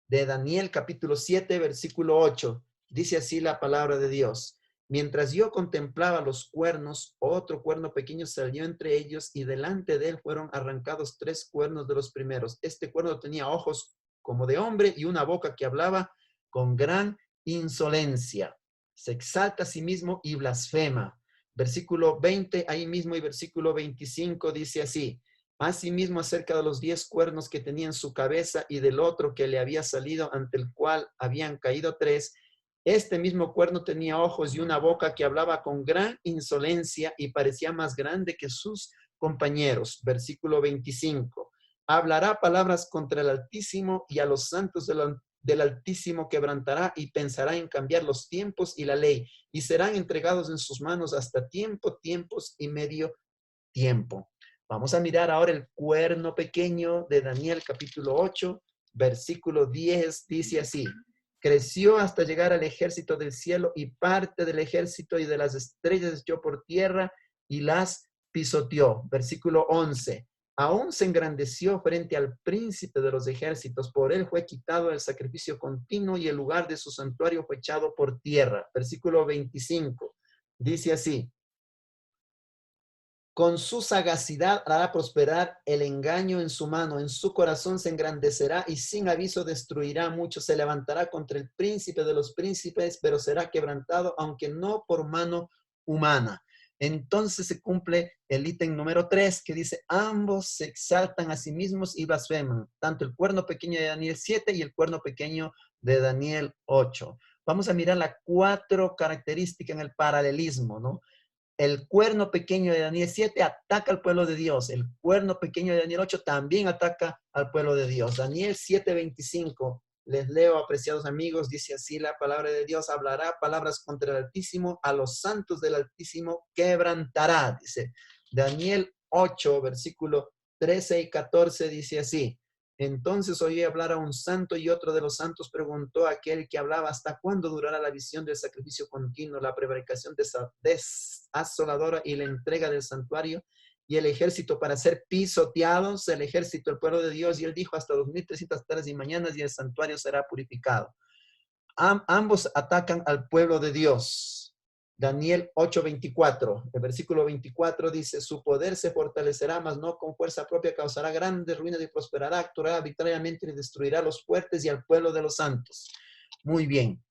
de Daniel capítulo 7, versículo 8. Dice así la palabra de Dios. Mientras yo contemplaba los cuernos, otro cuerno pequeño salió entre ellos y delante de él fueron arrancados 3 cuernos de los primeros. Este cuerno tenía ojos como de hombre y una boca que hablaba con gran insolencia. Se exalta a sí mismo y blasfema. Versículo 20, ahí mismo, y versículo 25 dice así. Asimismo, acerca de los 10 cuernos que tenía en su cabeza y del otro que le había salido, ante el cual habían caído 3, este mismo cuerno tenía ojos y una boca que hablaba con gran insolencia y parecía más grande que sus compañeros. Versículo 25. Hablará palabras contra el Altísimo y a los santos del Altísimo quebrantará y pensará en cambiar los tiempos y la ley y serán entregados en sus manos hasta tiempos y medio tiempo. Vamos a mirar ahora el cuerno pequeño de Daniel capítulo 8, versículo 10, dice así. Creció hasta llegar al ejército del cielo y parte del ejército y de las estrellas echó por tierra y las pisoteó. Versículo 11. Aún se engrandeció frente al príncipe de los ejércitos. Por él fue quitado el sacrificio continuo y el lugar de su santuario fue echado por tierra. Versículo 25. Dice así. Con su sagacidad hará prosperar el engaño en su mano, en su corazón se engrandecerá y sin aviso destruirá a muchos. Se levantará contra el príncipe de los príncipes, pero será quebrantado, aunque no por mano humana. Entonces se cumple el ítem número 3 que dice, ambos se exaltan a sí mismos y blasfeman, tanto el cuerno pequeño de Daniel 7 y el cuerno pequeño de Daniel 8. Vamos a mirar las 4 características en el paralelismo, ¿no? El cuerno pequeño de Daniel 7 ataca al pueblo de Dios. El cuerno pequeño de Daniel 8 también ataca al pueblo de Dios. Daniel 7:25. Les leo, apreciados amigos, dice así la palabra de Dios. Hablará palabras contra el Altísimo, a los santos del Altísimo quebrantará. Dice Daniel 8, versículo 13 y 14, dice así. Entonces oí hablar a un santo y otro de los santos preguntó a aquel que hablaba, ¿hasta cuándo durará la visión del sacrificio continuo, la prevaricación desoladora y la entrega del santuario y el ejército para ser pisoteados? El ejército, el pueblo de Dios, y él dijo, hasta 2300 tardes y mañanas y el santuario será purificado. Ambos atacan al pueblo de Dios. Daniel 8:24, el versículo 24 dice, su poder se fortalecerá, mas no con fuerza propia, causará grandes ruinas y prosperará, actuará arbitrariamente y destruirá a los fuertes y al pueblo de los santos. Muy bien.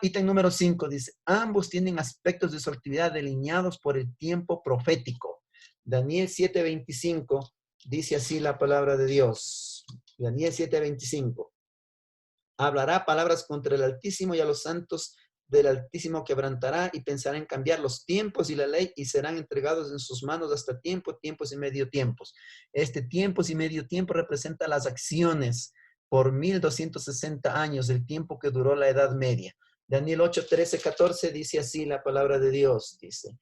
Ítem número 5 dice, ambos tienen aspectos de su actividad delineados por el tiempo profético. Daniel 7:25 dice así la palabra de Dios. Daniel 7:25. hablará palabras contra el Altísimo y a los santos del Altísimo quebrantará y pensará en cambiar los tiempos y la ley y serán entregados en sus manos hasta tiempo, tiempos y medio tiempos. Este tiempos y medio tiempo representa las acciones por 1260 años, el tiempo que duró la Edad Media. Daniel 8, 13, 14 dice así la palabra de Dios, dice.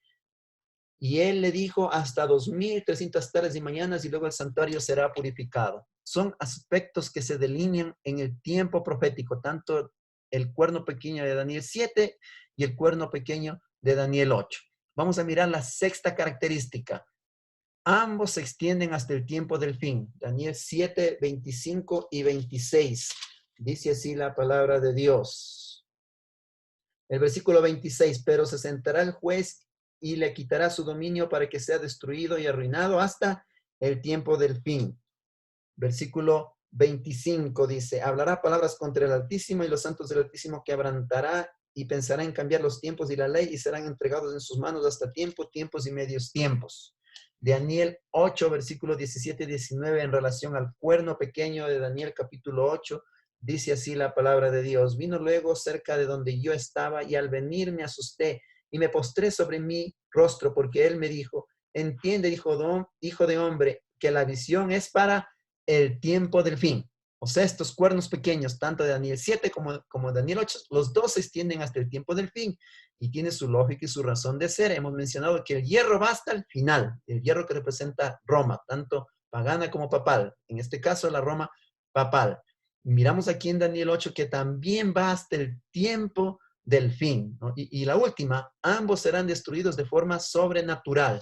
Y él le dijo hasta 2300 tardes y mañanas y luego el santuario será purificado. Son aspectos que se delinean en el tiempo profético, tanto el cuerno pequeño de Daniel 7 y el cuerno pequeño de Daniel 8. Vamos a mirar la sexta característica. Ambos se extienden hasta el tiempo del fin. Daniel 7, 25 y 26. Dice así la palabra de Dios. El versículo 26, pero se sentará el juez y le quitará su dominio para que sea destruido y arruinado hasta el tiempo del fin. Versículo 25 dice, hablará palabras contra el Altísimo y los santos del Altísimo quebrantará y pensará en cambiar los tiempos y la ley y serán entregados en sus manos hasta tiempo, tiempos y medios tiempos. Daniel 8, versículo 17 y 19 en relación al cuerno pequeño de Daniel capítulo 8, dice así la palabra de Dios. Vino luego cerca de donde yo estaba y al venir me asusté y me postré sobre mi rostro porque él me dijo, entiende, hijo de hombre, que la visión es para el tiempo del fin. O sea, estos cuernos pequeños, tanto de Daniel 7 como Daniel 8, los dos se extienden hasta el tiempo del fin y tiene su lógica y su razón de ser. Hemos mencionado que el hierro va hasta el final, el hierro que representa Roma, tanto pagana como papal. En este caso, la Roma papal. Miramos aquí en Daniel 8 que también va hasta el tiempo del fin, ¿no? Y la última, ambos serán destruidos de forma sobrenatural.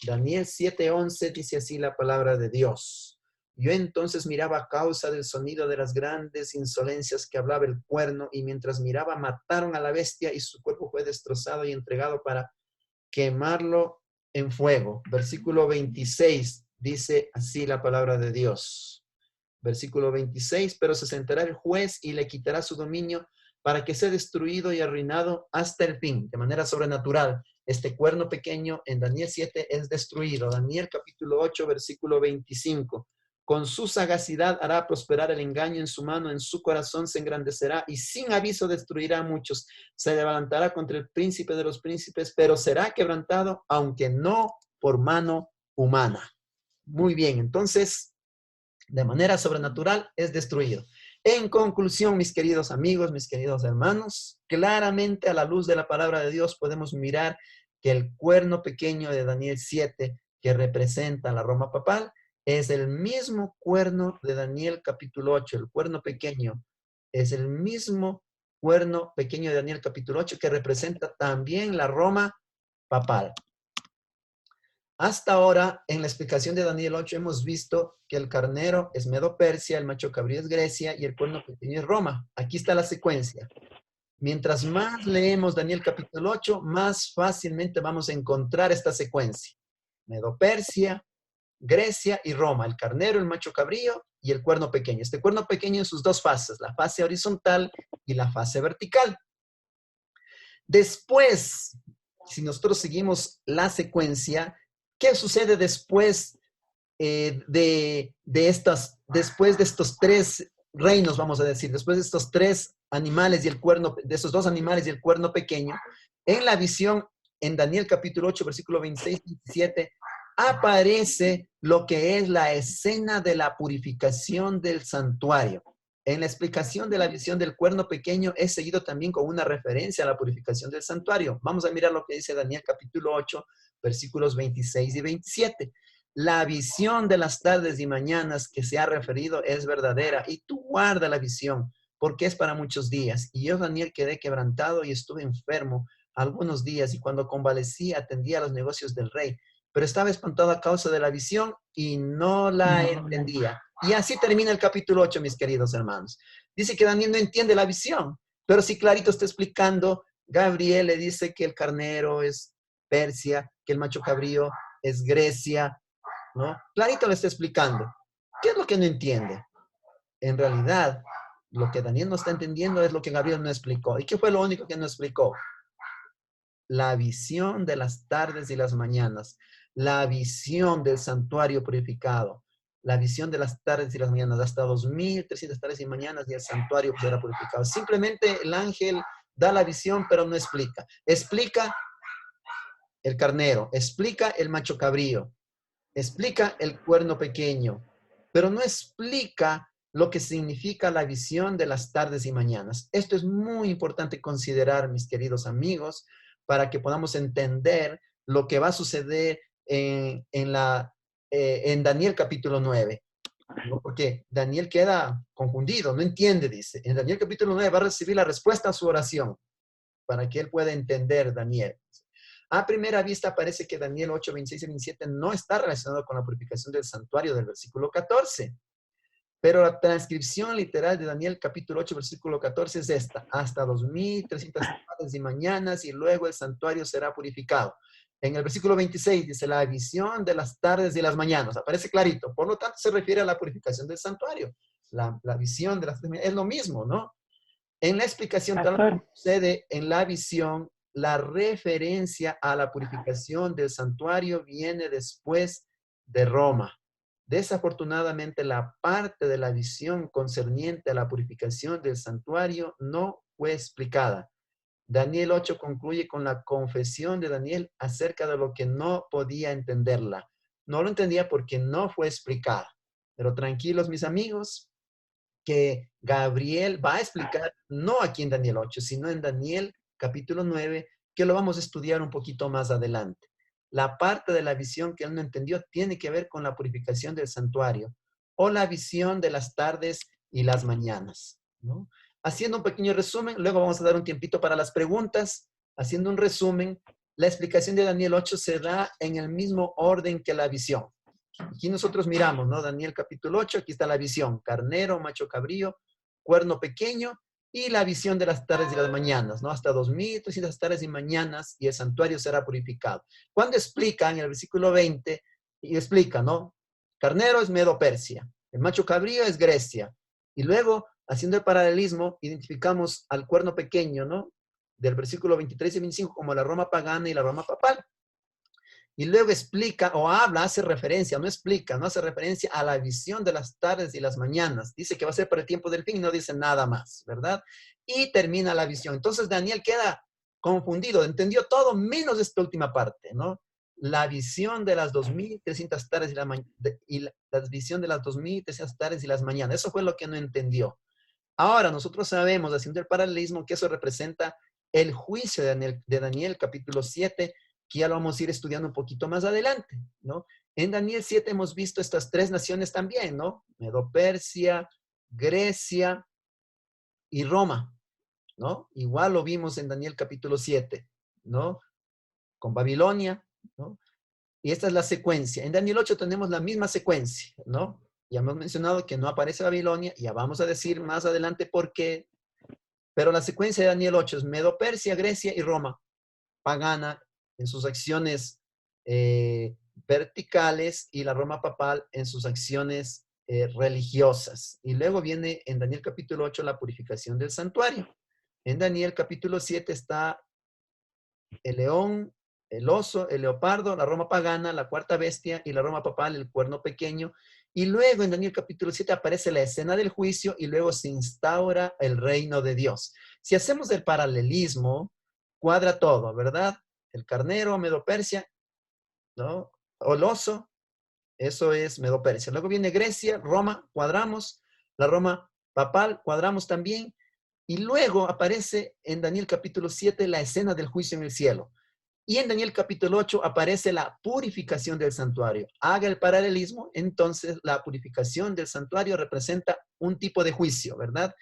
Daniel 7:11 dice así la palabra de Dios. Yo entonces miraba a causa del sonido de las grandes insolencias que hablaba el cuerno, y mientras miraba mataron a la bestia y su cuerpo fue destrozado y entregado para quemarlo en fuego. Versículo 26 dice así la palabra de Dios. Versículo 26, pero se sentará el juez y le quitará su dominio para que sea destruido y arruinado hasta el fin, de manera sobrenatural. Este cuerno pequeño en Daniel 7 es destruido. Daniel capítulo 8, versículo 25. Con su sagacidad hará prosperar el engaño en su mano, en su corazón se engrandecerá y sin aviso destruirá a muchos. Se levantará contra el príncipe de los príncipes, pero será quebrantado, aunque no por mano humana. Muy bien, entonces, de manera sobrenatural es destruido. En conclusión, mis queridos amigos, mis queridos hermanos, claramente a la luz de la palabra de Dios podemos mirar que el cuerno pequeño de Daniel 7, que representa la Roma papal, es el mismo cuerno de Daniel capítulo 8. El cuerno pequeño es el mismo cuerno pequeño de Daniel capítulo 8 que representa también la Roma papal. Hasta ahora, en la explicación de Daniel 8, hemos visto que el carnero es Medo-Persia, el macho cabrío es Grecia y el cuerno pequeño es Roma. Aquí está la secuencia. Mientras más leemos Daniel capítulo 8, más fácilmente vamos a encontrar esta secuencia. Medo-Persia, Grecia y Roma, el carnero, el macho cabrío y el cuerno pequeño. Este cuerno pequeño en sus dos fases, la fase horizontal y la fase vertical. Después, si nosotros seguimos la secuencia, ¿qué sucede después después de estos tres reinos, vamos a decir, después de estos tres animales y el cuerno, de esos dos animales y el cuerno pequeño? En la visión, en Daniel capítulo 8, versículo 26 y 27, aparece lo que es la escena de la purificación del santuario. En la explicación de la visión del cuerno pequeño es seguido también con una referencia a la purificación del santuario. Vamos a mirar lo que dice Daniel capítulo 8, versículos 26 y 27. La visión de las tardes y mañanas que se ha referido es verdadera y tú guarda la visión porque es para muchos días. Y yo, Daniel, quedé quebrantado y estuve enfermo algunos días y cuando convalecí atendía a los negocios del rey, pero estaba espantado a causa de la visión y no la entendía. Y así termina el capítulo 8, mis queridos hermanos. Dice que Daniel no entiende la visión, pero sí clarito está explicando. Gabriel le dice que el carnero es Persia, que el macho cabrío es Grecia, ¿no? Clarito le está explicando. ¿Qué es lo que no entiende? En realidad, lo que Daniel no está entendiendo es lo que Gabriel no explicó. ¿Y qué fue lo único que no explicó? La visión de las tardes y las mañanas, la visión del santuario purificado, la visión de las tardes y las mañanas, hasta 2300 tardes y mañanas y el santuario será purificado. Simplemente el ángel da la visión, pero no explica. Explica el carnero, explica el macho cabrío, explica el cuerno pequeño, pero no explica lo que significa la visión de las tardes y mañanas. Esto es muy importante considerar, mis queridos amigos, para que podamos entender lo que va a suceder en Daniel capítulo 9. ¿No? Porque Daniel queda confundido, no entiende, dice. En Daniel capítulo 9 va a recibir la respuesta a su oración, para que él pueda entender Daniel. A primera vista parece que Daniel 8, 26 y 27 no está relacionado con la purificación del santuario del versículo 14. Pero la transcripción literal de Daniel capítulo 8, versículo 14 es esta: hasta 2300 tardes y mañanas y luego el santuario será purificado. En el versículo 26 dice la visión de las tardes y las mañanas. Aparece clarito. Por lo tanto, se refiere a la purificación del santuario. La visión de las tardes es lo mismo, ¿no? En la explicación, tal como sucede en la visión, la referencia a la purificación del santuario viene después de Roma. Desafortunadamente, la parte de la visión concerniente a la purificación del santuario no fue explicada. Daniel 8 concluye con la confesión de Daniel acerca de lo que no podía entenderla. No lo entendía porque no fue explicada. Pero tranquilos, mis amigos, que Gabriel va a explicar, no aquí en Daniel 8, sino en Daniel capítulo 9, que lo vamos a estudiar un poquito más adelante. La parte de la visión que él no entendió tiene que ver con la purificación del santuario o la visión de las tardes y las mañanas, ¿no? Haciendo un pequeño resumen, luego vamos a dar un tiempito para las preguntas. Haciendo un resumen, la explicación de Daniel 8 se da en el mismo orden que la visión. Aquí nosotros miramos, ¿no? Daniel capítulo 8, aquí está la visión: carnero, macho cabrío, cuerno pequeño, y la visión de las tardes y las mañanas, ¿no? Hasta 2300 tardes y mañanas y el santuario será purificado. Cuando explica en el versículo 20, y explica, ¿no? Carnero es Medo-Persia, el macho cabrío es Grecia. Y luego, haciendo el paralelismo, identificamos al cuerno pequeño, ¿no? Del versículo 23 y 25 como la Roma pagana y la Roma papal. Y luego explica o habla, hace referencia, no explica, no hace referencia a la visión de las tardes y las mañanas. Dice que va a ser para el tiempo del fin y no dice nada más, ¿verdad? Y termina la visión. Entonces Daniel queda confundido, entendió todo menos esta última parte, ¿no? La visión de las 2300 tardes y la visión de las 2300 tardes y las mañanas. Eso fue lo que no entendió. Ahora nosotros sabemos, haciendo el paralelismo, que eso representa el juicio de Daniel capítulo 7, que ya lo vamos a ir estudiando un poquito más adelante, ¿no? En Daniel 7 hemos visto estas tres naciones también, ¿no? Medo-Persia, Grecia y Roma, ¿no? Igual lo vimos en Daniel capítulo 7, ¿no? Con Babilonia, ¿no? Y esta es la secuencia. En Daniel 8 tenemos la misma secuencia, ¿no? Ya hemos mencionado que no aparece Babilonia, ya vamos a decir más adelante por qué, pero la secuencia de Daniel 8 es Medo-Persia, Grecia y Roma, pagana en sus acciones verticales y la Roma papal en sus acciones religiosas. Y luego viene en Daniel capítulo 8 la purificación del santuario. En Daniel capítulo 7 está el león, el oso, el leopardo, la Roma pagana, la cuarta bestia y la Roma papal, el cuerno pequeño. Y luego en Daniel capítulo 7 aparece la escena del juicio y luego se instaura el reino de Dios. Si hacemos el paralelismo, cuadra todo, ¿verdad? El carnero, Medo-Persia, ¿no? O el oso, eso es Medo-Persia. Luego viene Grecia, Roma, cuadramos. La Roma papal, cuadramos también. Y luego aparece en Daniel capítulo 7 la escena del juicio en el cielo. Y en Daniel capítulo 8 aparece la purificación del santuario. Haga el paralelismo, entonces la purificación del santuario representa un tipo de juicio, ¿verdad?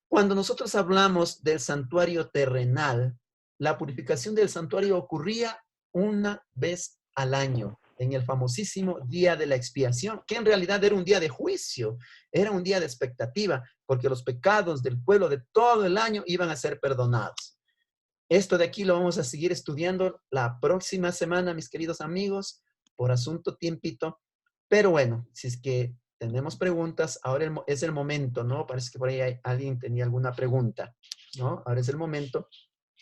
Cuando nosotros hablamos del santuario terrenal, la purificación del santuario ocurría una vez al año, en el famosísimo día de la expiación, que en realidad era un día de juicio, era un día de expectativa, porque los pecados del pueblo de todo el año iban a ser perdonados. Esto de aquí lo vamos a seguir estudiando la próxima semana, mis queridos amigos, por asunto tiempito. Pero bueno, si es que tenemos preguntas, ahora es el momento, ¿no? Parece que por ahí alguien tenía alguna pregunta, ¿no? Ahora es el momento.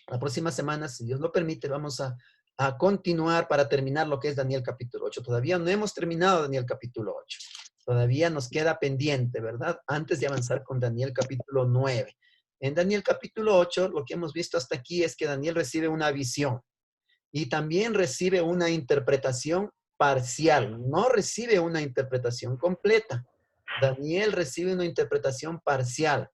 La próxima semana, si Dios lo permite, vamos a continuar para terminar lo que es Daniel capítulo 8. Todavía no hemos terminado Daniel capítulo 8. Todavía nos queda pendiente, ¿verdad? Antes de avanzar con Daniel capítulo 9. En Daniel capítulo 8, lo que hemos visto hasta aquí es que Daniel recibe una visión y también recibe una interpretación parcial. No recibe una interpretación completa. Daniel recibe una interpretación parcial.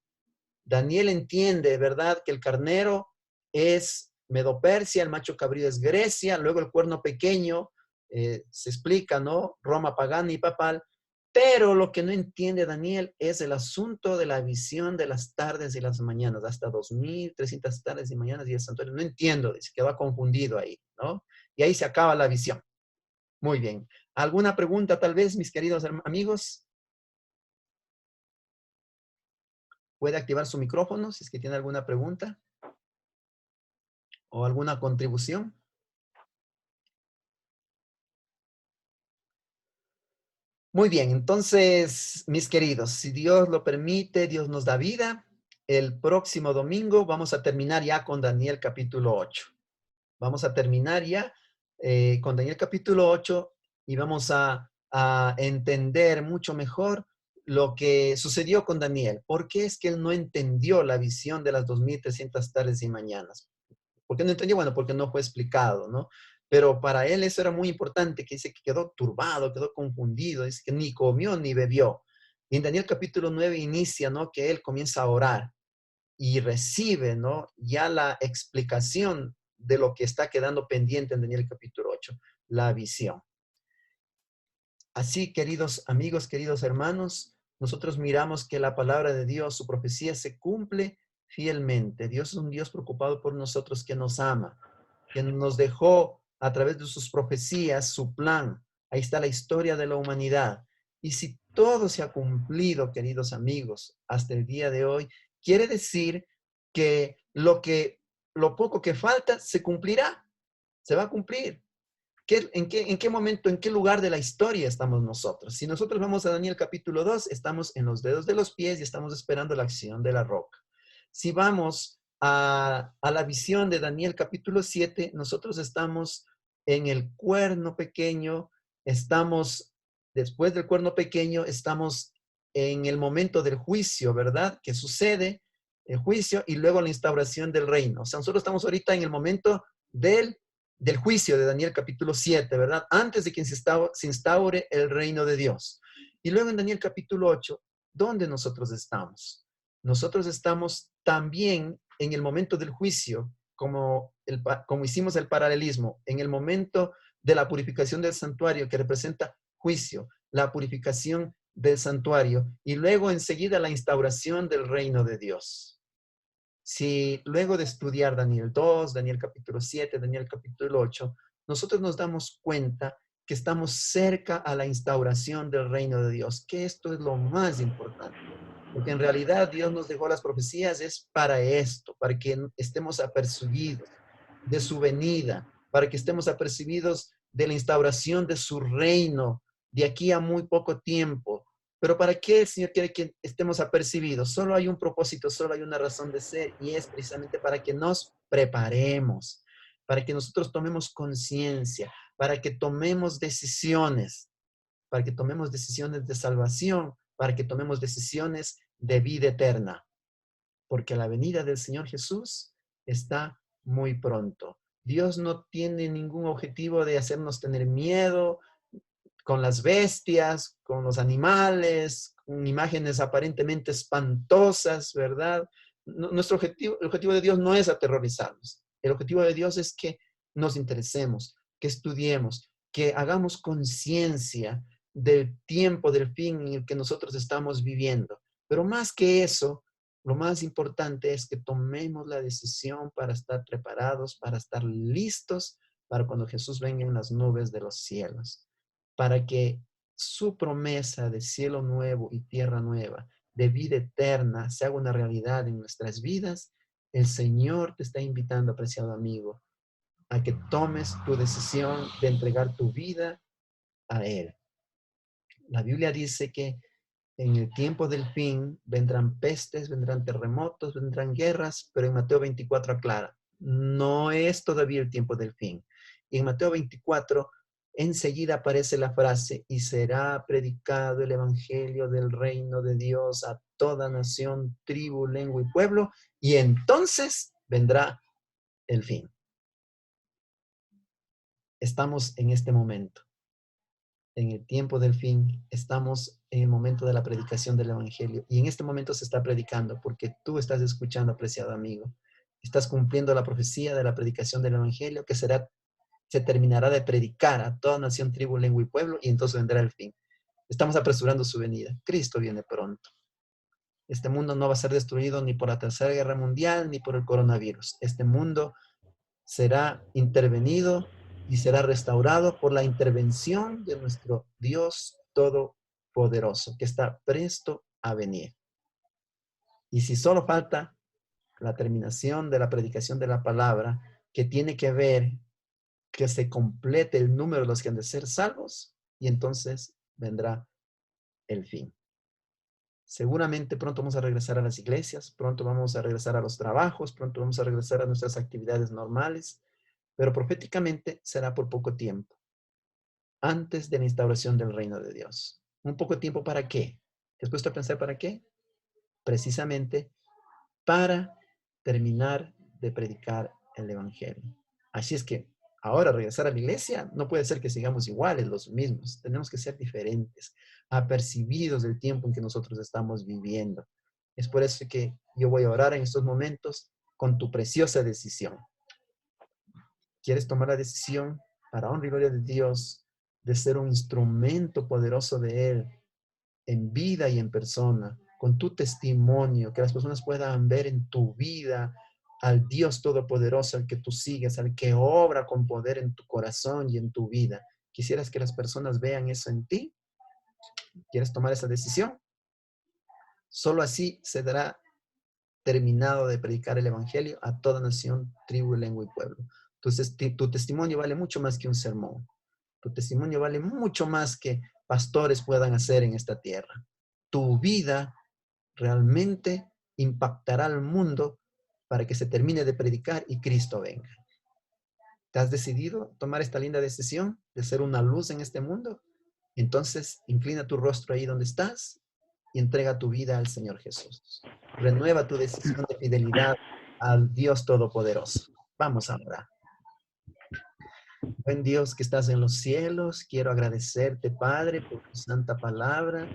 Daniel entiende, ¿verdad?, que el carnero es Medo-Persia, el macho cabrío es Grecia, luego el cuerno pequeño, se explica, ¿no? Roma pagana y papal. Pero lo que no entiende Daniel es el asunto de la visión de las tardes y las mañanas, hasta 2300 tardes y mañanas y el santuario. No entiendo, dice, quedó confundido ahí, ¿no? Y ahí se acaba la visión. Muy bien. ¿Alguna pregunta tal vez, mis queridos amigos? Puede activar su micrófono si es que tiene alguna pregunta o alguna contribución. Muy bien, entonces, mis queridos, si Dios lo permite, Dios nos da vida, el próximo domingo vamos a terminar ya con Daniel capítulo 8. Vamos a terminar ya con Daniel capítulo 8 y vamos a entender mucho mejor lo que sucedió con Daniel. ¿Por qué es que él no entendió la visión de las 2300 tardes y mañanas? ¿Por qué no entendió? Bueno, porque no fue explicado, ¿no? Pero para él eso era muy importante, que dice que quedó turbado, quedó confundido, dice que ni comió ni bebió. Y en Daniel capítulo 9 inicia, ¿no? Que él comienza a orar y recibe, ¿no? Ya la explicación de lo que está quedando pendiente en Daniel capítulo 8, la visión. Así, queridos amigos, queridos hermanos, nosotros miramos que la palabra de Dios, su profecía se cumple fielmente. Dios es un Dios preocupado por nosotros, que nos ama, que nos dejó a través de sus profecías su plan. Ahí está la historia de la humanidad. Y si todo se ha cumplido, queridos amigos, hasta el día de hoy, quiere decir que lo poco que falta se cumplirá, se va a cumplir. ¿En qué momento, en qué lugar de la historia estamos nosotros? Si nosotros vamos a Daniel capítulo 2, estamos en los dedos de los pies y estamos esperando la acción de la roca. Si vamos a la visión de Daniel capítulo 7, nosotros estamos en el cuerno pequeño, estamos, después del cuerno pequeño, estamos en el momento del juicio, ¿verdad? Que sucede el juicio y luego la instauración del reino. O sea, nosotros estamos ahorita en el momento del juicio de Daniel capítulo 7, ¿verdad? Antes de que se instaure el reino de Dios. Y luego en Daniel capítulo 8, ¿dónde nosotros estamos? Nosotros estamos también en el momento del juicio, como hicimos el paralelismo, en el momento de la purificación del santuario, que representa juicio, la purificación del santuario, y luego enseguida la instauración del reino de Dios. Si luego de estudiar Daniel 2, Daniel capítulo 7, Daniel capítulo 8, nosotros nos damos cuenta que estamos cerca a la instauración del reino de Dios, que esto es lo más importante. Porque en realidad Dios nos dejó las profecías es para esto, para que estemos apercibidos de su venida, para que estemos apercibidos de la instauración de su reino de aquí a muy poco tiempo. Pero ¿para qué el Señor quiere que estemos apercibidos? Solo hay un propósito, solo hay una razón de ser, y es precisamente para que nos preparemos, para que nosotros tomemos conciencia, para que tomemos decisiones, para que tomemos decisiones de salvación, para que tomemos decisiones de vida eterna, porque la venida del Señor Jesús está muy pronto. Dios no tiene ningún objetivo de hacernos tener miedo con las bestias, con los animales, con imágenes aparentemente espantosas, ¿verdad? Nuestro objetivo, el objetivo de Dios no es aterrorizarnos. El objetivo de Dios es que nos interesemos, que estudiemos, que hagamos conciencia del tiempo, del fin en el que nosotros estamos viviendo. Pero más que eso, lo más importante es que tomemos la decisión para estar preparados, para estar listos para cuando Jesús venga en las nubes de los cielos, para que su promesa de cielo nuevo y tierra nueva, de vida eterna, se haga una realidad en nuestras vidas. El Señor te está invitando, apreciado amigo, a que tomes tu decisión de entregar tu vida a Él. La Biblia dice que en el tiempo del fin vendrán pestes, vendrán terremotos, vendrán guerras, pero en Mateo 24 aclara, no es todavía el tiempo del fin. Y en Mateo 24 enseguida aparece la frase, y será predicado el evangelio del reino de Dios a toda nación, tribu, lengua y pueblo, y entonces vendrá el fin. Estamos en este momento, en el tiempo del fin, estamos en el momento de la predicación del evangelio, y en este momento se está predicando porque tú estás escuchando, apreciado amigo. Estás cumpliendo la profecía de la predicación del evangelio que se terminará de predicar a toda nación, tribu, lengua y pueblo, y entonces vendrá el fin. Estamos apresurando su venida. Cristo viene pronto. Este mundo no va a ser destruido ni por la Tercera Guerra Mundial ni por el coronavirus. Este mundo será intervenido y será restaurado por la intervención de nuestro Dios Todopoderoso, que está presto a venir. Y si solo falta la terminación de la predicación de la palabra, que tiene que ver que se complete el número de los que han de ser salvos, y entonces vendrá el fin. Seguramente pronto vamos a regresar a las iglesias, pronto vamos a regresar a los trabajos, pronto vamos a regresar a nuestras actividades normales, pero proféticamente será por poco tiempo, antes de la instauración del reino de Dios. ¿Un poco tiempo para qué? ¿Te has puesto a pensar para qué? Precisamente para terminar de predicar el evangelio. Así es que ahora regresar a la iglesia no puede ser que sigamos iguales, los mismos. Tenemos que ser diferentes, apercibidos del tiempo en que nosotros estamos viviendo. Es por eso que yo voy a orar en estos momentos con tu preciosa decisión. ¿Quieres tomar la decisión para honra y gloria de Dios de ser un instrumento poderoso de Él en vida y en persona, con tu testimonio, que las personas puedan ver en tu vida al Dios Todopoderoso, al que tú sigues, al que obra con poder en tu corazón y en tu vida? ¿Quisieras que las personas vean eso en ti? ¿Quieres tomar esa decisión? Solo así se dará terminado de predicar el evangelio a toda nación, tribu, lengua y pueblo. Entonces, tu testimonio vale mucho más que un sermón. Tu testimonio vale mucho más que pastores puedan hacer en esta tierra. Tu vida realmente impactará al mundo para que se termine de predicar y Cristo venga. ¿Te has decidido tomar esta linda decisión de ser una luz en este mundo? Entonces, inclina tu rostro ahí donde estás y entrega tu vida al Señor Jesús. Renueva tu decisión de fidelidad al Dios Todopoderoso. Vamos a orar. Buen Dios que estás en los cielos, quiero agradecerte, Padre, por tu santa palabra,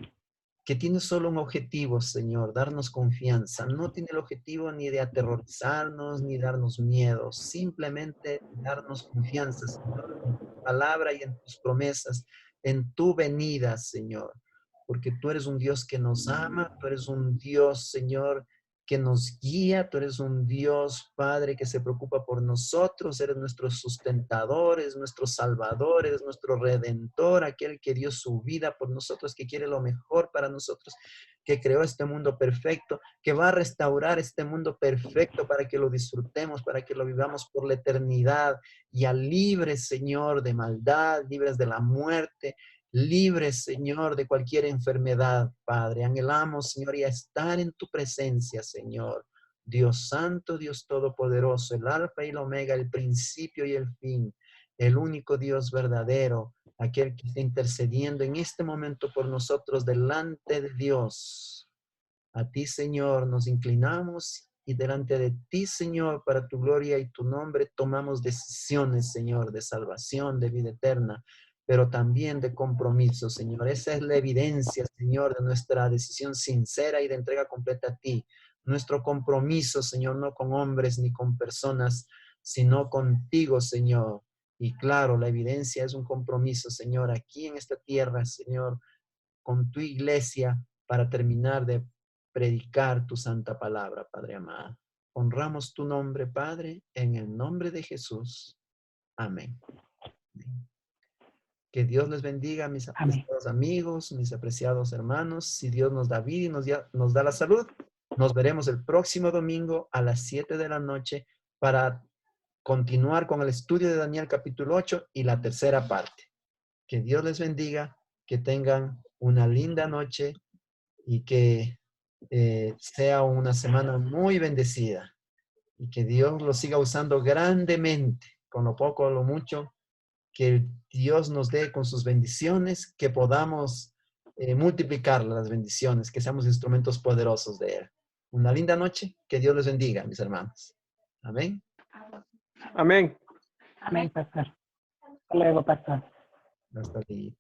que tiene solo un objetivo, Señor, darnos confianza. No tiene el objetivo ni de aterrorizarnos, ni darnos miedo, simplemente darnos confianza, Señor, en tu palabra y en tus promesas, en tu venida, Señor. Porque tú eres un Dios que nos ama, tú eres un Dios, Señor, que nos guía, tú eres un Dios, Padre, que se preocupa por nosotros, eres nuestro sustentador, eres nuestro salvador, eres nuestro redentor, aquel que dio su vida por nosotros, que quiere lo mejor para nosotros, que creó este mundo perfecto, que va a restaurar este mundo perfecto para que lo disfrutemos, para que lo vivamos por la eternidad, ya libres, Señor, de maldad, libres de la muerte, libres, Señor, de cualquier enfermedad, Padre. Anhelamos, Señor, y a estar en tu presencia, Señor. Dios Santo, Dios Todopoderoso, el Alfa y el Omega, el principio y el fin, el único Dios verdadero, aquel que está intercediendo en este momento por nosotros delante de Dios. A ti, Señor, nos inclinamos y delante de ti, Señor, para tu gloria y tu nombre, tomamos decisiones, Señor, de salvación, de vida eterna, pero también de compromiso, Señor. Esa es la evidencia, Señor, de nuestra decisión sincera y de entrega completa a ti. Nuestro compromiso, Señor, no con hombres ni con personas, sino contigo, Señor. Y claro, la evidencia es un compromiso, Señor, aquí en esta tierra, Señor, con tu iglesia para terminar de predicar tu santa palabra, Padre amado. Honramos tu nombre, Padre, en el nombre de Jesús. Amén. Que Dios les bendiga, mis apreciados amigos, mis apreciados hermanos. Si Dios nos da vida y nos da la salud, nos veremos el próximo domingo a las 7 de la noche para continuar con el estudio de Daniel capítulo 8 y la tercera parte. Que Dios les bendiga, que tengan una linda noche y que sea una semana muy bendecida y que Dios lo siga usando grandemente, con lo poco o lo mucho, que Dios nos dé con sus bendiciones, que podamos multiplicar las bendiciones, que seamos instrumentos poderosos de Él. Una linda noche, que Dios les bendiga, mis hermanos. Amén. Amén. Amén, pastor. Hasta luego, pastor. Hasta luego.